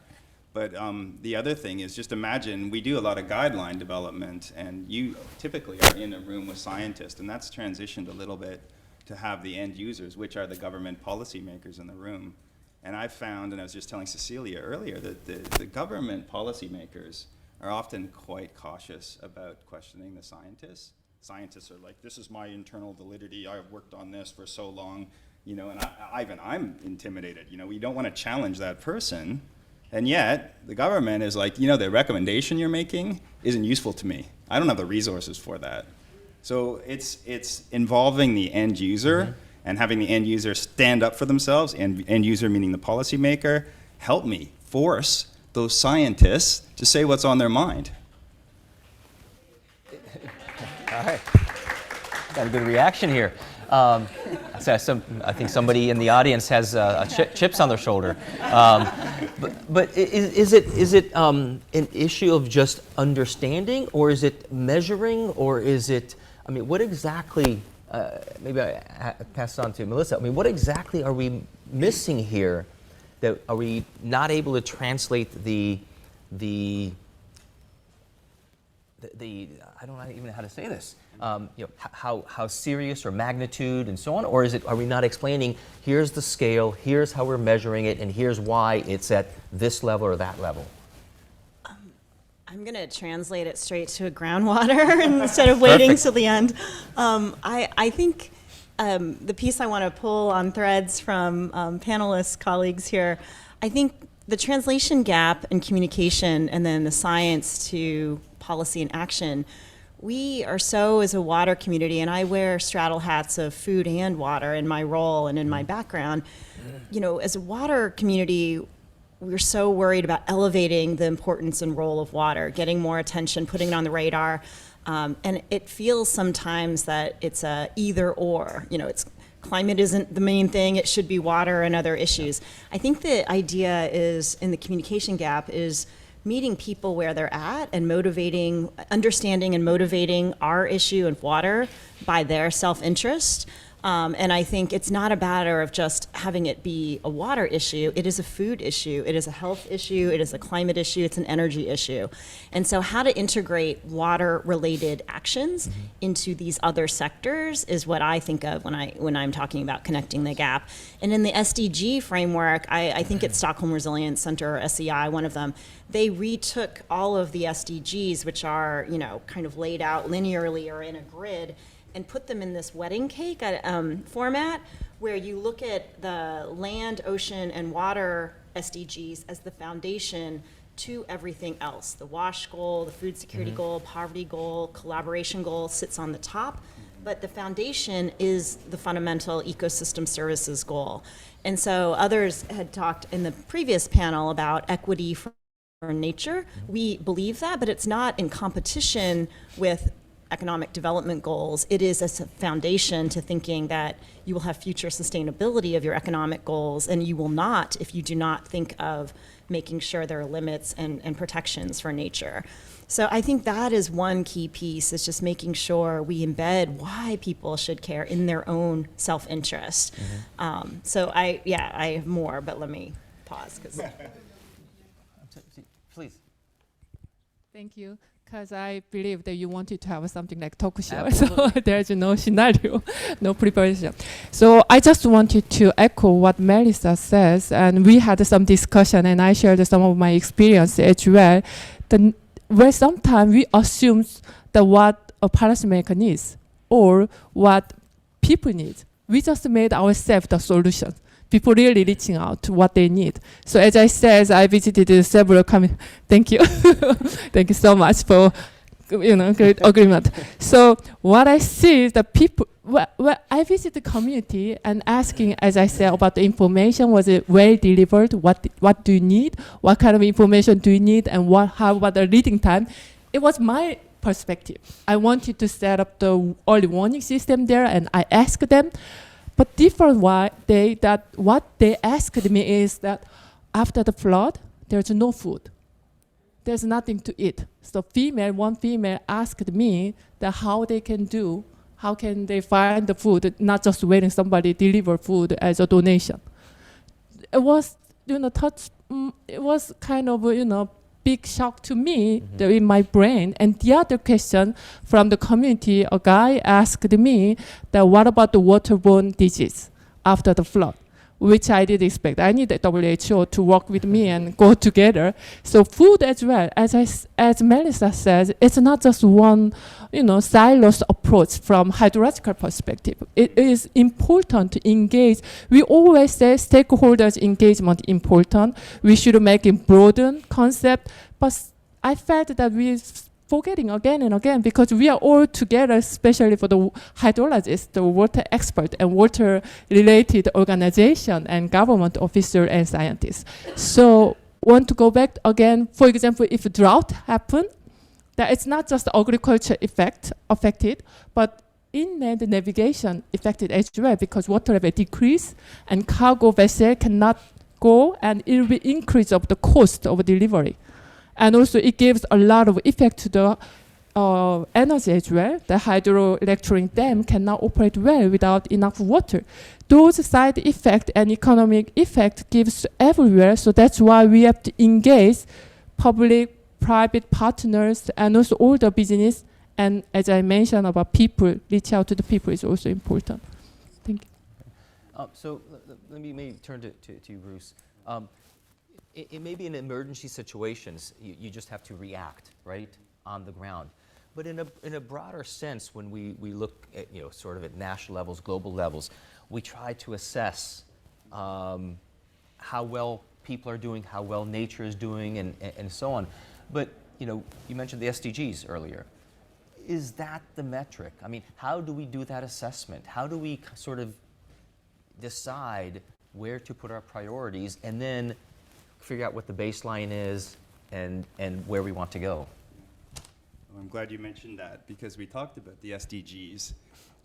But the other thing is, just imagine, we do a lot of guideline development, and you typically are in a room with scientists, and that's transitioned a little bit to have the end users, which are the government policymakers in the room. And I found, and I was just telling Cecilia earlier, that the government policymakers are often quite cautious about questioning the scientists. Scientists are like, this is my internal validity, I've worked on this for so long, and I'm intimidated. We don't want to challenge that person. And yet, the government is like, the recommendation you're making isn't useful to me. I don't have the resources for that. So it's involving the end user and having the end user stand up for themselves, and end user meaning the policymaker, help me force those scientists to say what's on their mind. All right. Got a good reaction here. I think somebody in the audience has chips on their shoulder. But is it an issue of just understanding, or is it measuring, or is it? I mean, what exactly? Maybe I pass it on to Melissa. I mean, what exactly are we missing here? That are we not able to translate the I don't even know how to say this. How serious or magnitude and so on, or are we not explaining? Here's the scale. Here's how we're measuring it, and here's why it's at this level or that level. I'm going to translate it straight to groundwater instead of waiting till the end. I think the piece I want to pull on threads from panelists, colleagues here, I think the translation gap in communication and then the science to policy and action, we are so, as a water community, and I wear straddle hats of food and water in my role and in my background, as a water community, we're so worried about elevating the importance and role of water, getting more attention, putting it on the radar. And it feels sometimes that it's a either or, it's climate isn't the main thing, it should be water and other issues. I think the idea is, in the communication gap, is meeting people where they're at and understanding and motivating our issue of water by their self-interest. And I think it's not a matter of just having it be a water issue. It is a food issue. It is a health issue. It is a climate issue. It's an energy issue. And so how to integrate water-related actions into these other sectors is what I think of when I'm talking about connecting the gap. And in the SDG framework, I think it's Stockholm Resilience Center, or SEI, one of them, they retook all of the SDGs, which are kind of laid out linearly or in a grid, and put them in this wedding cake format, where you look at the land, ocean, and water SDGs as the foundation to everything else. The WASH goal, the food security goal, poverty goal, collaboration goal sits on the top, but the foundation is the fundamental ecosystem services goal. And so others had talked in the previous panel about equity for nature. We believe that, but it's not in competition with economic development goals. It is a foundation to thinking that you will have future sustainability of your economic goals, and you will not if you do not think of making sure there are limits and protections for nature. So I think that is one key piece, is just making sure we embed why people should care in their own self-interest. So I have more, but let me pause. Please. Thank you. Because I believe that you wanted to have something like talk show, so there's no scenario, no preparation. So I just wanted to echo what Melissa says, and we had some discussion, and I shared some of my experience as well. Where sometimes we assume that what a policymaker needs or what people need, we just made ourselves the solution. People really reaching out to what they need. So as I said, I visited several Thank you. Thank you so much for great agreement. So what I see is that people, well, I visit the community and asking, as I said, about the information, was it well delivered? What do you need? What kind of information do you need? And how about the reading time? It was my perspective. I wanted to set up the early warning system there, and I asked them. But different what they asked me is that after the flood, there's no food. There's nothing to eat. So one female asked me that how can they find the food, not just waiting somebody deliver food as a donation. It was, it was kind of, big shock to me in my brain. And the other question from the community, a guy asked me that what about the waterborne disease after the flood, which I did expect. I need the WHO to work with me and go together. So food as well, as Melissa says, it's not just one, silos approach from hydrological perspective. It is important to engage. We always say stakeholders engagement important. We should make it broaden concept, but I felt that we're forgetting again and again because we are all together, especially for the hydrologists, the water expert and water-related organization and government officer and scientists. So want to go back again, for example, if drought happen, that it's not just agriculture affected, but inland navigation affected as well because water level decrease and cargo vessel cannot go, and it will increase of the cost of delivery. And also it gives a lot of effect to the energy as well. The hydroelectric dam cannot operate well without enough water. Those side effect and economic effect gives everywhere. So that's why we have to engage public, private partners, and also all the business. And as I mentioned about people, reach out to the people is also important. Thank you. So let me maybe turn to you, Bruce. It may be in emergency situations, you just have to react, right, on the ground. But in a broader sense, when we look at, sort of at national levels, global levels, we try to assess how well people are doing, how well nature is doing, and so on. But, you mentioned the SDGs earlier. Is that the metric? I mean, how do we do that assessment? How do we sort of decide where to put our priorities and then figure out what the baseline is and where we want to go? Well, I'm glad you mentioned that because we talked about the SDGs.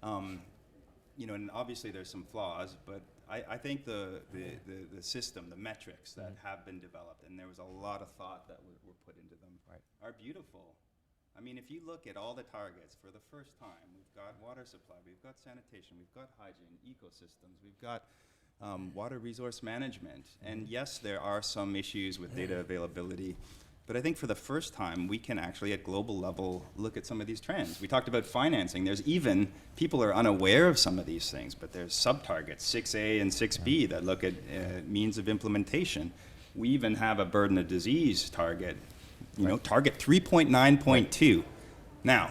And obviously there's some flaws, but I think the system, the metrics that have been developed, and there was a lot of thought that were put into them, are beautiful. I mean, if you look at all the targets for the first time, we've got water supply, we've got sanitation, we've got hygiene, ecosystems, we've got water resource management. And yes, there are some issues with data availability, but I think for the first time, we can actually at global level look at some of these trends. We talked about financing. There's even, people are unaware of some of these things, but there's sub-targets, 6A and 6B, that look at means of implementation. We even have a burden of disease target, target 3.9.2. Now,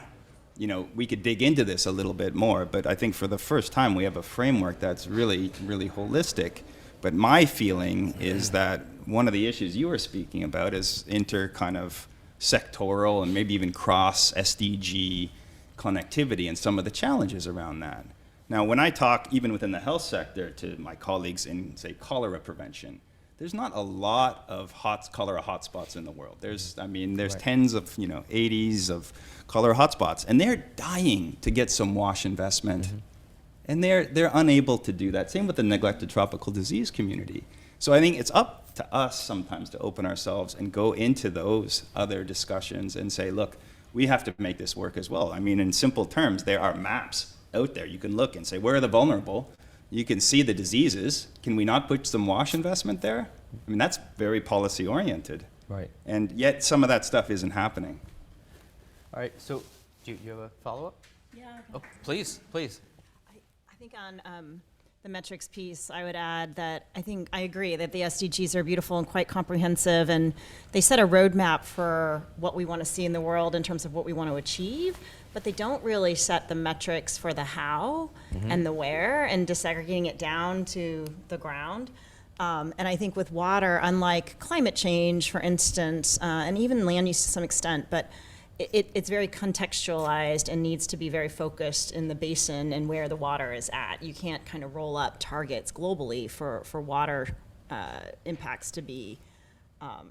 we could dig into this a little bit more, but I think for the first time we have a framework that's really, really holistic. But my feeling is that one of the issues you were speaking about is kind of sectoral and maybe even cross SDG connectivity and some of the challenges around that. Now, when I talk even within the health sector to my colleagues in, say, cholera prevention, there's not a lot of cholera hotspots in the world. There's tens of, 80s of cholera hotspots, and they're dying to get some WASH investment. Mm-hmm. And they're unable to do that. Same with the neglected tropical disease community. So I think it's up to us sometimes to open ourselves and go into those other discussions and say, look, we have to make this work as well. I mean, in simple terms, there are maps out there. You can look and say, where are the vulnerable? You can see the diseases. Can we not put some WASH investment there? I mean, that's very policy oriented. Right. And yet some of that stuff isn't happening. All right, so do you have a follow-up? Yeah. Oh, please. I think on the metrics piece, I would add that I agree that the SDGs are beautiful and quite comprehensive, and they set a roadmap for what we want to see in the world in terms of what we want to achieve, but they don't really set the metrics for the how and the where and disaggregating it down to the ground. And I think with water, unlike climate change, for instance, and even land use to some extent, but it's very contextualized and needs to be very focused in the basin and where the water is at. You can't kind of roll up targets globally for water impacts to be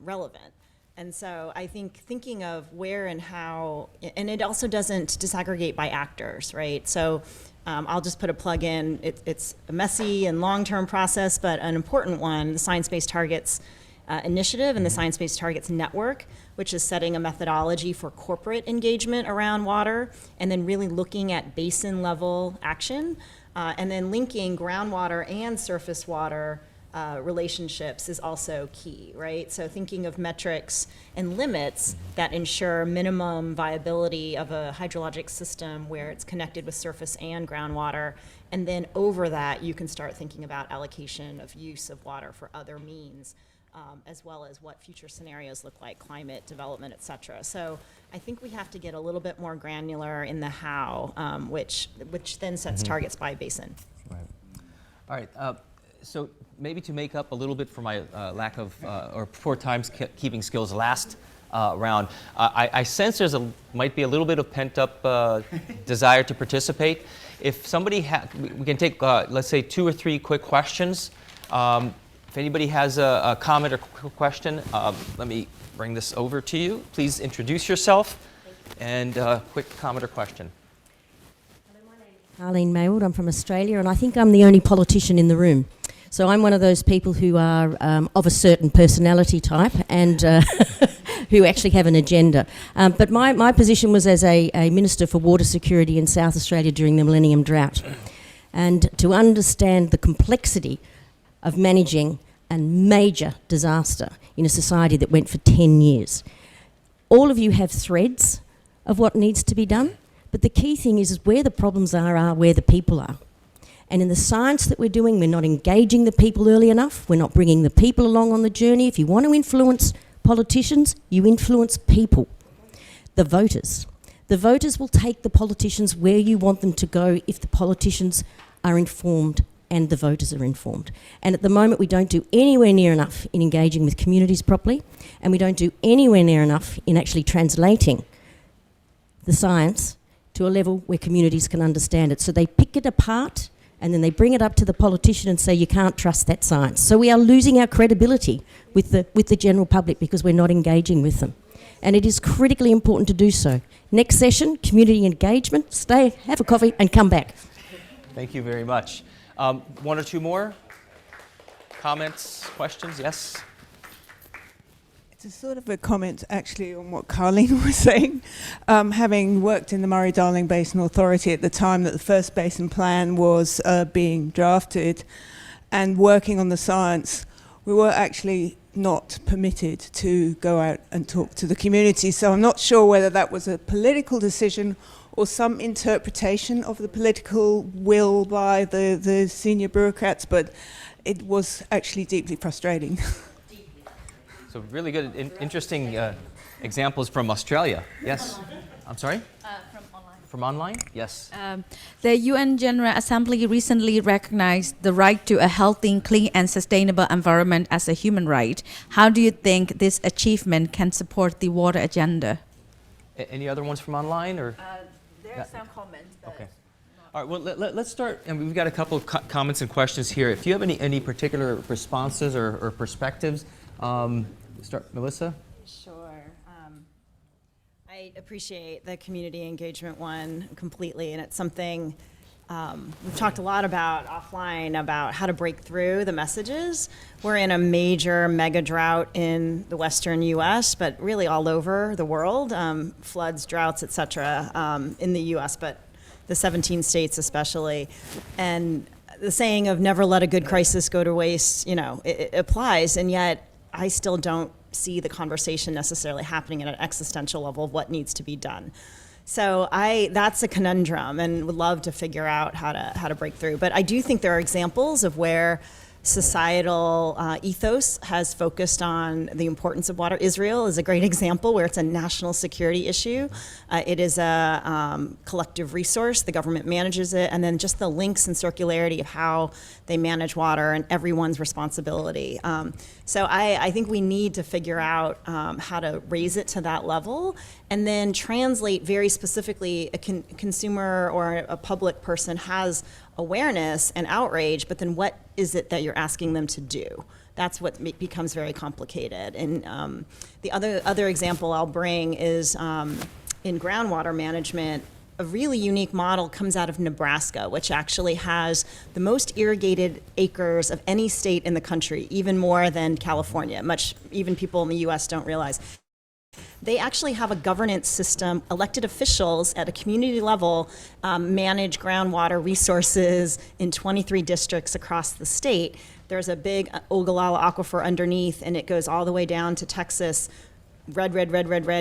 relevant. And so I think thinking of where and how, and it also doesn't disaggregate by actors, right? So I'll just put a plug in. It's a messy and long-term process, but an important one, the Science-Based Targets Initiative and the Science-Based Targets Network, which is setting a methodology for corporate engagement around water, and then really looking at basin level action, and then linking groundwater and surface water relationships is also key, right? So thinking of metrics and limits that ensure minimum viability of a hydrologic system where it's connected with surface and groundwater, and then over that you can start thinking about allocation of use of water for other means. As well as what future scenarios look like, climate, development, et cetera. So I think we have to get a little bit more granular in the how, which then sets targets by basin. Right. All right, so maybe to make up a little bit for my lack of, or poor timekeeping skills last round, I sense might be a little bit of pent-up desire to participate. If somebody we can take, let's say, 2 or 3 quick questions. If anybody has a comment or question, let me bring this over to you. Please introduce yourself and quick comment or question. My name is Arlene Maywood. I'm from Australia, and I think I'm the only politician in the room. So I'm one of those people who are of a certain personality type and who actually have an agenda. But my position was as a Minister for Water Security in South Australia during the Millennium Drought. And to understand the complexity of managing a major disaster in a society that went for 10 years. All of you have threads of what needs to be done, but the key thing is where the problems are where the people are. And in the science that we're doing, we're not engaging the people early enough, we're not bringing the people along on the journey. If you want to influence politicians, you influence people, the voters. The voters will take the politicians where you want them to go if the politicians are informed and the voters are informed. And at the moment, we don't do anywhere near enough in engaging with communities properly, and we don't do anywhere near enough in actually translating the science to a level where communities can understand it. So they pick it apart, and then they bring it up to the politician and say, you can't trust that science. So we are losing our credibility with the general public because we're not engaging with them. And it is critically important to do so. Next session, community engagement. Stay, have a coffee, and come back. Thank you very much. One or two more comments, questions? Yes? It's a sort of a comment actually on what Carleen was saying. Having worked in the Murray-Darling Basin Authority at the time that the first basin plan was being drafted and working on the science, we were actually not permitted to go out and talk to the community. So I'm not sure whether that was a political decision or some interpretation of the political will by the senior bureaucrats, but it was actually deeply frustrating. So really good, interesting examples from Australia. Yes? I'm sorry? From online. From online? Yes. The UN General Assembly recently recognized the right to a healthy, clean, and sustainable environment as a human right. How do you think this achievement can support the water agenda? Any other ones from online? Or? There are some comments. Okay. All right, well, let's start, and we've got a couple of comments and questions here. If you have any particular responses or perspectives, start, Melissa? Sure. I appreciate the community engagement one completely, and it's something we've talked a lot about offline about how to break through the messages. We're in a major mega drought in the western U.S., but really all over the world, floods, droughts, et cetera, in the U.S., but the 17 states especially. And the saying of never let a good crisis go to waste, you know, it applies, and yet I still don't see the conversation necessarily happening at an existential level of what needs to be done. So that's a conundrum, and would love to figure out how to break through. But I do think there are examples of where societal ethos has focused on the importance of water. Israel is a great example where it's a national security issue. It is a collective resource. The government manages it, and then just the links and circularity of how they manage water and everyone's responsibility. So I think we need to figure out how to raise it to that level and then translate very specifically a consumer or a public person has awareness and outrage, but then what is it that you're asking them to do? That's what becomes very complicated. And the other example I'll bring is in groundwater management. A really unique model comes out of Nebraska, which actually has the most irrigated acres of any state in the country, even more than California, even people in the US don't realize. They actually have a governance system. Elected officials at a community level manage groundwater resources in 23 districts across the state. There's a big Ogallala aquifer underneath, and it goes all the way down to Texas. Red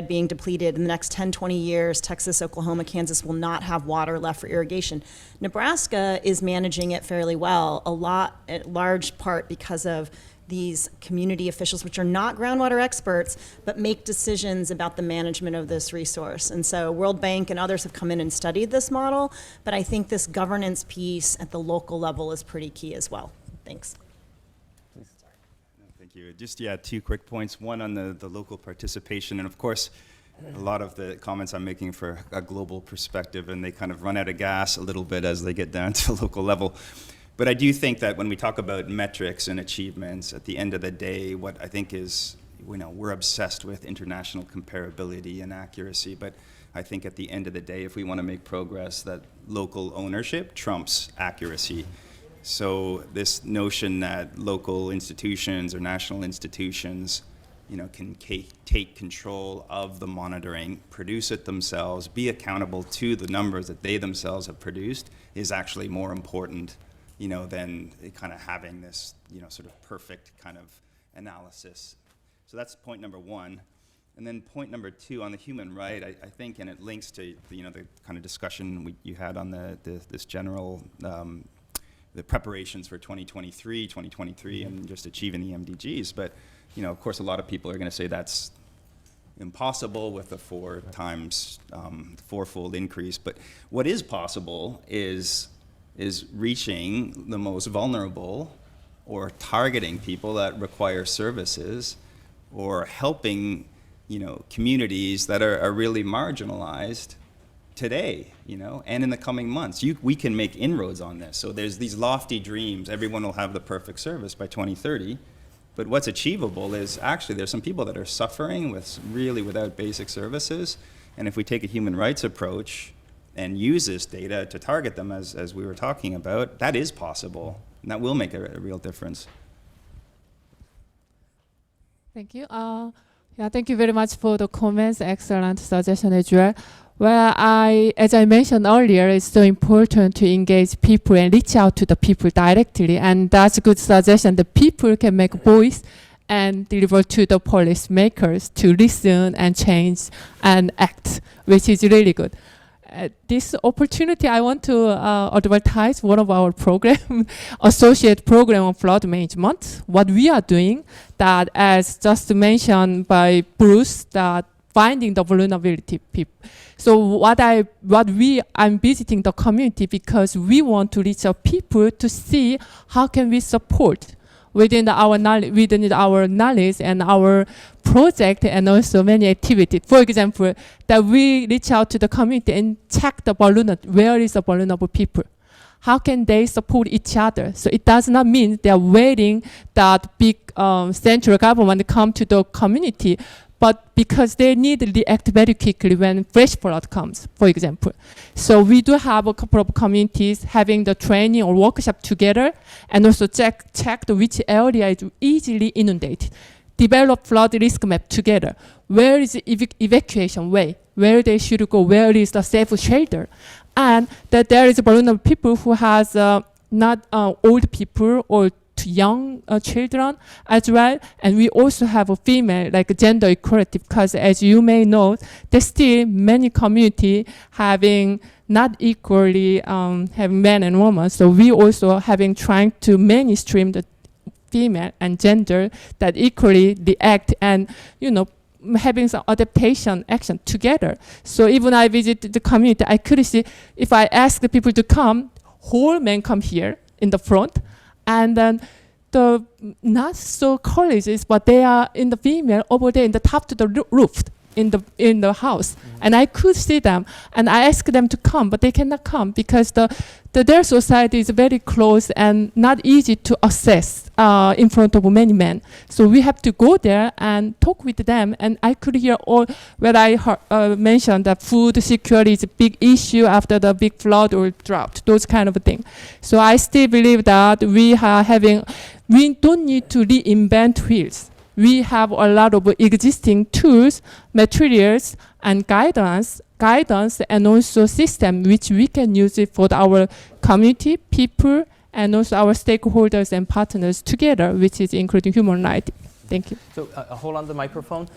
being depleted. In the next 10, 20 years, Texas, Oklahoma, Kansas will not have water left for irrigation. Nebraska is managing it fairly well, a large part because of these community officials, which are not groundwater experts, but make decisions about the management of this resource. And so World Bank and others have come in and studied this model, but I think this governance piece at the local level is pretty key as well. Thanks. Thank you. Just, two quick points. One on the local participation, and of course, a lot of the comments I'm making for a global perspective, and they kind of run out of gas a little bit as they get down to local level. But I do think that when we talk about metrics and achievements, at the end of the day, what I think is we're obsessed with international comparability and accuracy, but I think at the end of the day, if we want to make progress, that local ownership trumps accuracy. So this notion that local institutions or national institutions, can take control of the monitoring, produce it themselves, be accountable to the numbers that they themselves have produced, is actually more important, than kind of having this, sort of perfect kind of analysis. So that's point number one. And then point number two on the human right, I think, and it links to the kind of discussion you had on this general the preparations for 2023 and just achieving the MDGs. But of course, a lot of people are going to say that's impossible with the fourfold increase. But what is possible is reaching the most vulnerable, or targeting people that require services, or helping communities that are really marginalized today, and in the coming months. We can make inroads on this. So there's these lofty dreams, everyone will have the perfect service by 2030, but what's achievable is actually there's some people that are suffering without basic services, and if we take a human rights approach and use this data to target them, as we were talking about, that is possible, and that will make a real difference. Thank you. Thank you very much for the comments. Excellent suggestion as well. Well, as I mentioned earlier, it's so important to engage people and reach out to the people directly, and that's a good suggestion. The people can make a voice and deliver to the policymakers to listen and change and act, which is really good. This opportunity, I want to advertise one of our program, associate program on flood management. What we are doing, that as just mentioned by Bruce, that finding the vulnerability people. So I'm visiting the community because we want to reach out people to see how can we support within our knowledge and our project, and also many activities. For example, that we reach out to the community and check where is the vulnerable people. How can they support each other? So it does not mean they are waiting that big central government come to the community, but because they need to react very quickly when fresh flood comes, for example. So we do have a couple of communities having the training or workshop together, and also check which area is easily inundated. Develop flood risk map together. Where is the evacuation way? Where they should go? Where is the safe shelter? And that there is vulnerable people who has not old people or young children as well, and we also have a female, like gender equality, because as you may know, there's still many community having not equally have men and women. So we also trying to mainstream the female and gender that equally react and having some adaptation action together. So even I visit the community, I could see if I ask the people to come, whole men come here in the front, and then the not so colleges, but they are in the female over there in the top to the roof in the house, and I could see them, and I asked them to come, but they cannot come because their society is very close and not easy to access in front of many men. So we have to go there and talk with them, and I could hear all where I mentioned that food security is a big issue after the big flood or drought, those kind of things. So I still believe that we don't need to reinvent wheels. We have a lot of existing tools, materials, and guidance, and also system which we can use it for our community, people, and also our stakeholders and partners together, which is including human rights. Thank you. So hold on to the microphone.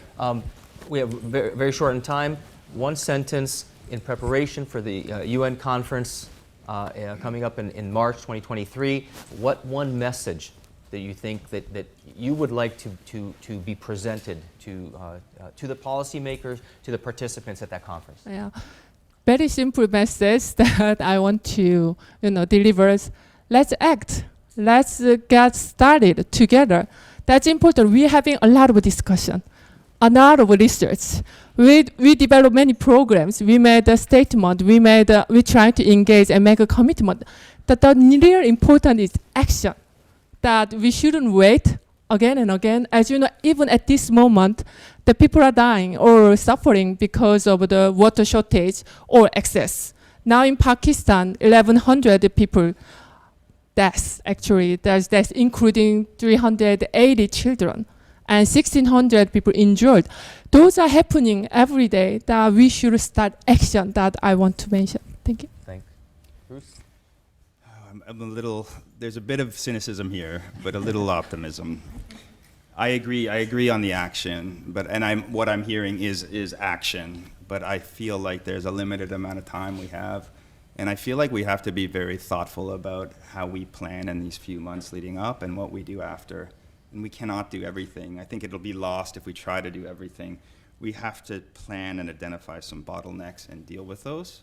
We have very, very short in time. One sentence in preparation for the UN conference coming up in March 2023. What one message that you think that you would like to be presented to the policymakers, to the participants at that conference? Yeah, very simple message that I want to deliver. Let's act. Let's get started together. That's important. We're having a lot of discussion, a lot of research. We developed many programs. We made a statement. We try to engage and make a commitment. That the real important is action. That we shouldn't wait again and again. As you know, even at this moment, the people are dying or suffering because of the water shortage or excess. Now in Pakistan, 1,100 people deaths, actually. There's deaths, including 380 children and 1,600 people injured. Those are happening every day that we should start action that I want to mention. Thank you. Thanks. Bruce? I'm a little, there's a bit of cynicism here, but a little optimism. I agree on the action, but what I'm hearing is action, but I feel like there's a limited amount of time we have, and I feel like we have to be very thoughtful about how we plan in these few months leading up and what we do after. And we cannot do everything. I think it'll be lost if we try to do everything. We have to plan and identify some bottlenecks and deal with those.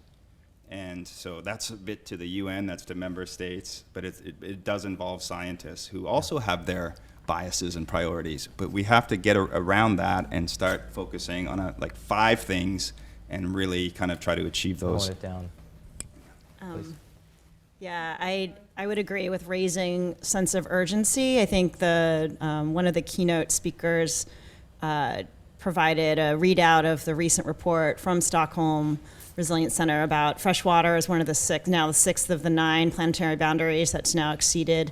And so that's a bit to the UN, that's to member states, but it does involve scientists who also have their biases and priorities. But we have to get around that and start focusing on like 5 things and really kind of try to achieve those. Hold it down. Yeah, I would agree with raising sense of urgency. I think the one of the keynote speakers provided a readout of the recent report from Stockholm Resilience Center about freshwater as one of the 6th of the 9 planetary boundaries that's now exceeded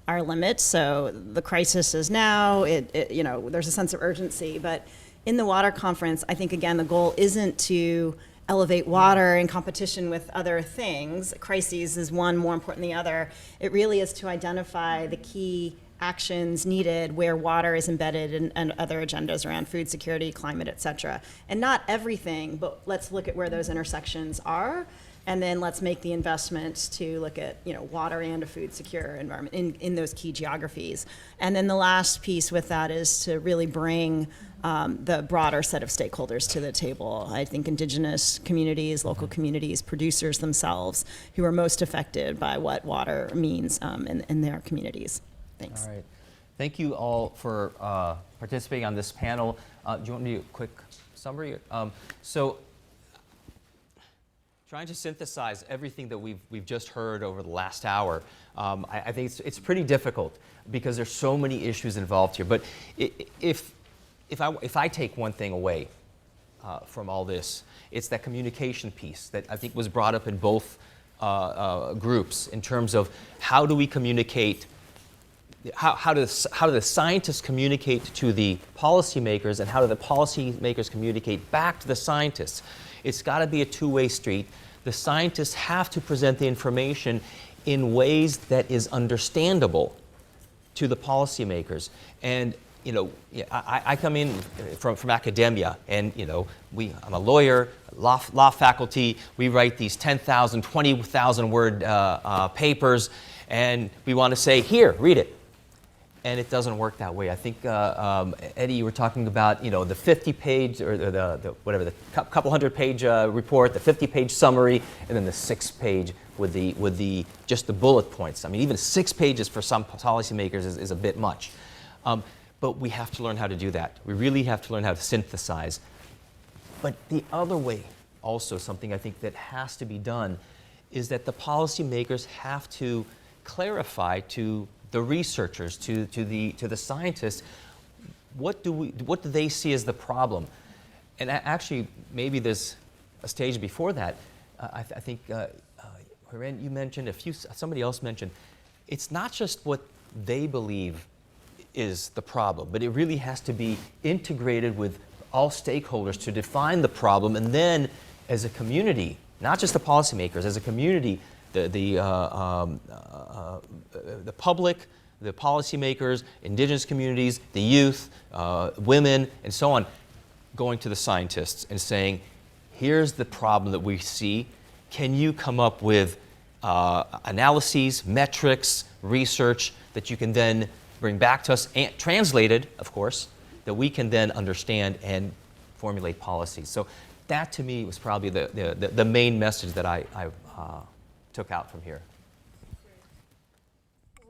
our limits. So the crisis is now, there's a sense of urgency. But in the water conference, I think, again, the goal isn't to elevate water in competition with other things. Crises is one more important than the other. It really is to identify the key actions needed where water is embedded in other agendas around food security, climate, et cetera. And not everything, but let's look at where those intersections are, and then let's make the investments to look at water and a food secure environment in those key geographies. And then the last piece with that is to really bring the broader set of stakeholders to the table. I think indigenous communities, local communities, producers themselves, who are most affected by what water means in their communities. Thanks. All right. Thank you all for participating on this panel. Do you want me to do a quick summary? So, trying to synthesize everything that we've just heard over the last hour, I think it's pretty difficult because there's so many issues involved here. But if I take one thing away from all this, it's that communication piece that I think was brought up in both groups in terms of how do we communicate. How do the scientists communicate to the policymakers, and how do the policymakers communicate back to the scientists? It's got to be a two-way street. The scientists have to present the information in ways that is understandable to the policymakers. And I come in from academia, and I'm a lawyer, law faculty. We write these 10,000, 20,000 word papers, and we want to say, here, read it. And it doesn't work that way. I think, Eddie, you were talking about, the 50-page or the couple hundred-page report, the 50-page summary, and then the 6-page with just the bullet points. I mean, even 6 pages for some policymakers is a bit much. But we have to learn how to do that. We really have to learn how to synthesize. But the other way, also something I think that has to be done, is that the policymakers have to clarify to the researchers, to the scientists, what do they see as the problem? And actually, maybe there's a stage before that. I think Hiren, you mentioned, somebody else mentioned, it's not just what they believe is the problem, but it really has to be integrated with all stakeholders to define the problem, and then as a community, not just the policymakers, as a community, the public, the policymakers, indigenous communities, the youth, women, and so on, going to the scientists and saying, here's the problem that we see. Can you come up with analyses, metrics, research that you can then bring back to us, and translated, of course, that we can then understand and formulate policies. So that, to me, was probably the main message that I took out from here.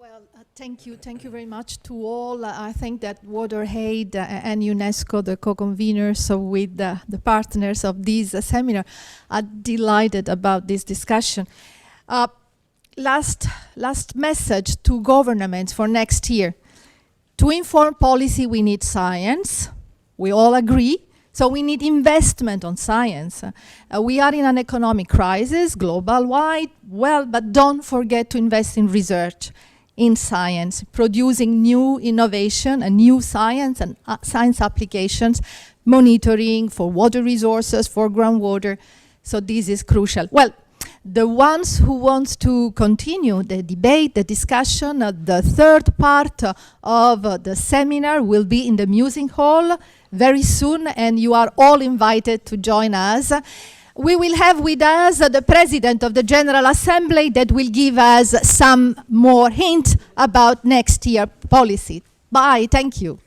Well, thank you very much to all. I think that WaterAid and UNESCO, the co-conveners with the partners of this seminar, are delighted about this discussion. Last message to governments for next year. To inform policy, we need science. We all agree. So we need investment on science. We are in an economic crisis, global-wide. Well, but don't forget to invest in research, in science, producing new innovation and new science and science applications, monitoring for water resources, for groundwater. So this is crucial. Well, the ones who want to continue the debate, the discussion, the third part of the seminar will be in the music hall very soon, and you are all invited to join us. We will have with us the President of the General Assembly that will give us some more hint about next year policy. Bye, thank you.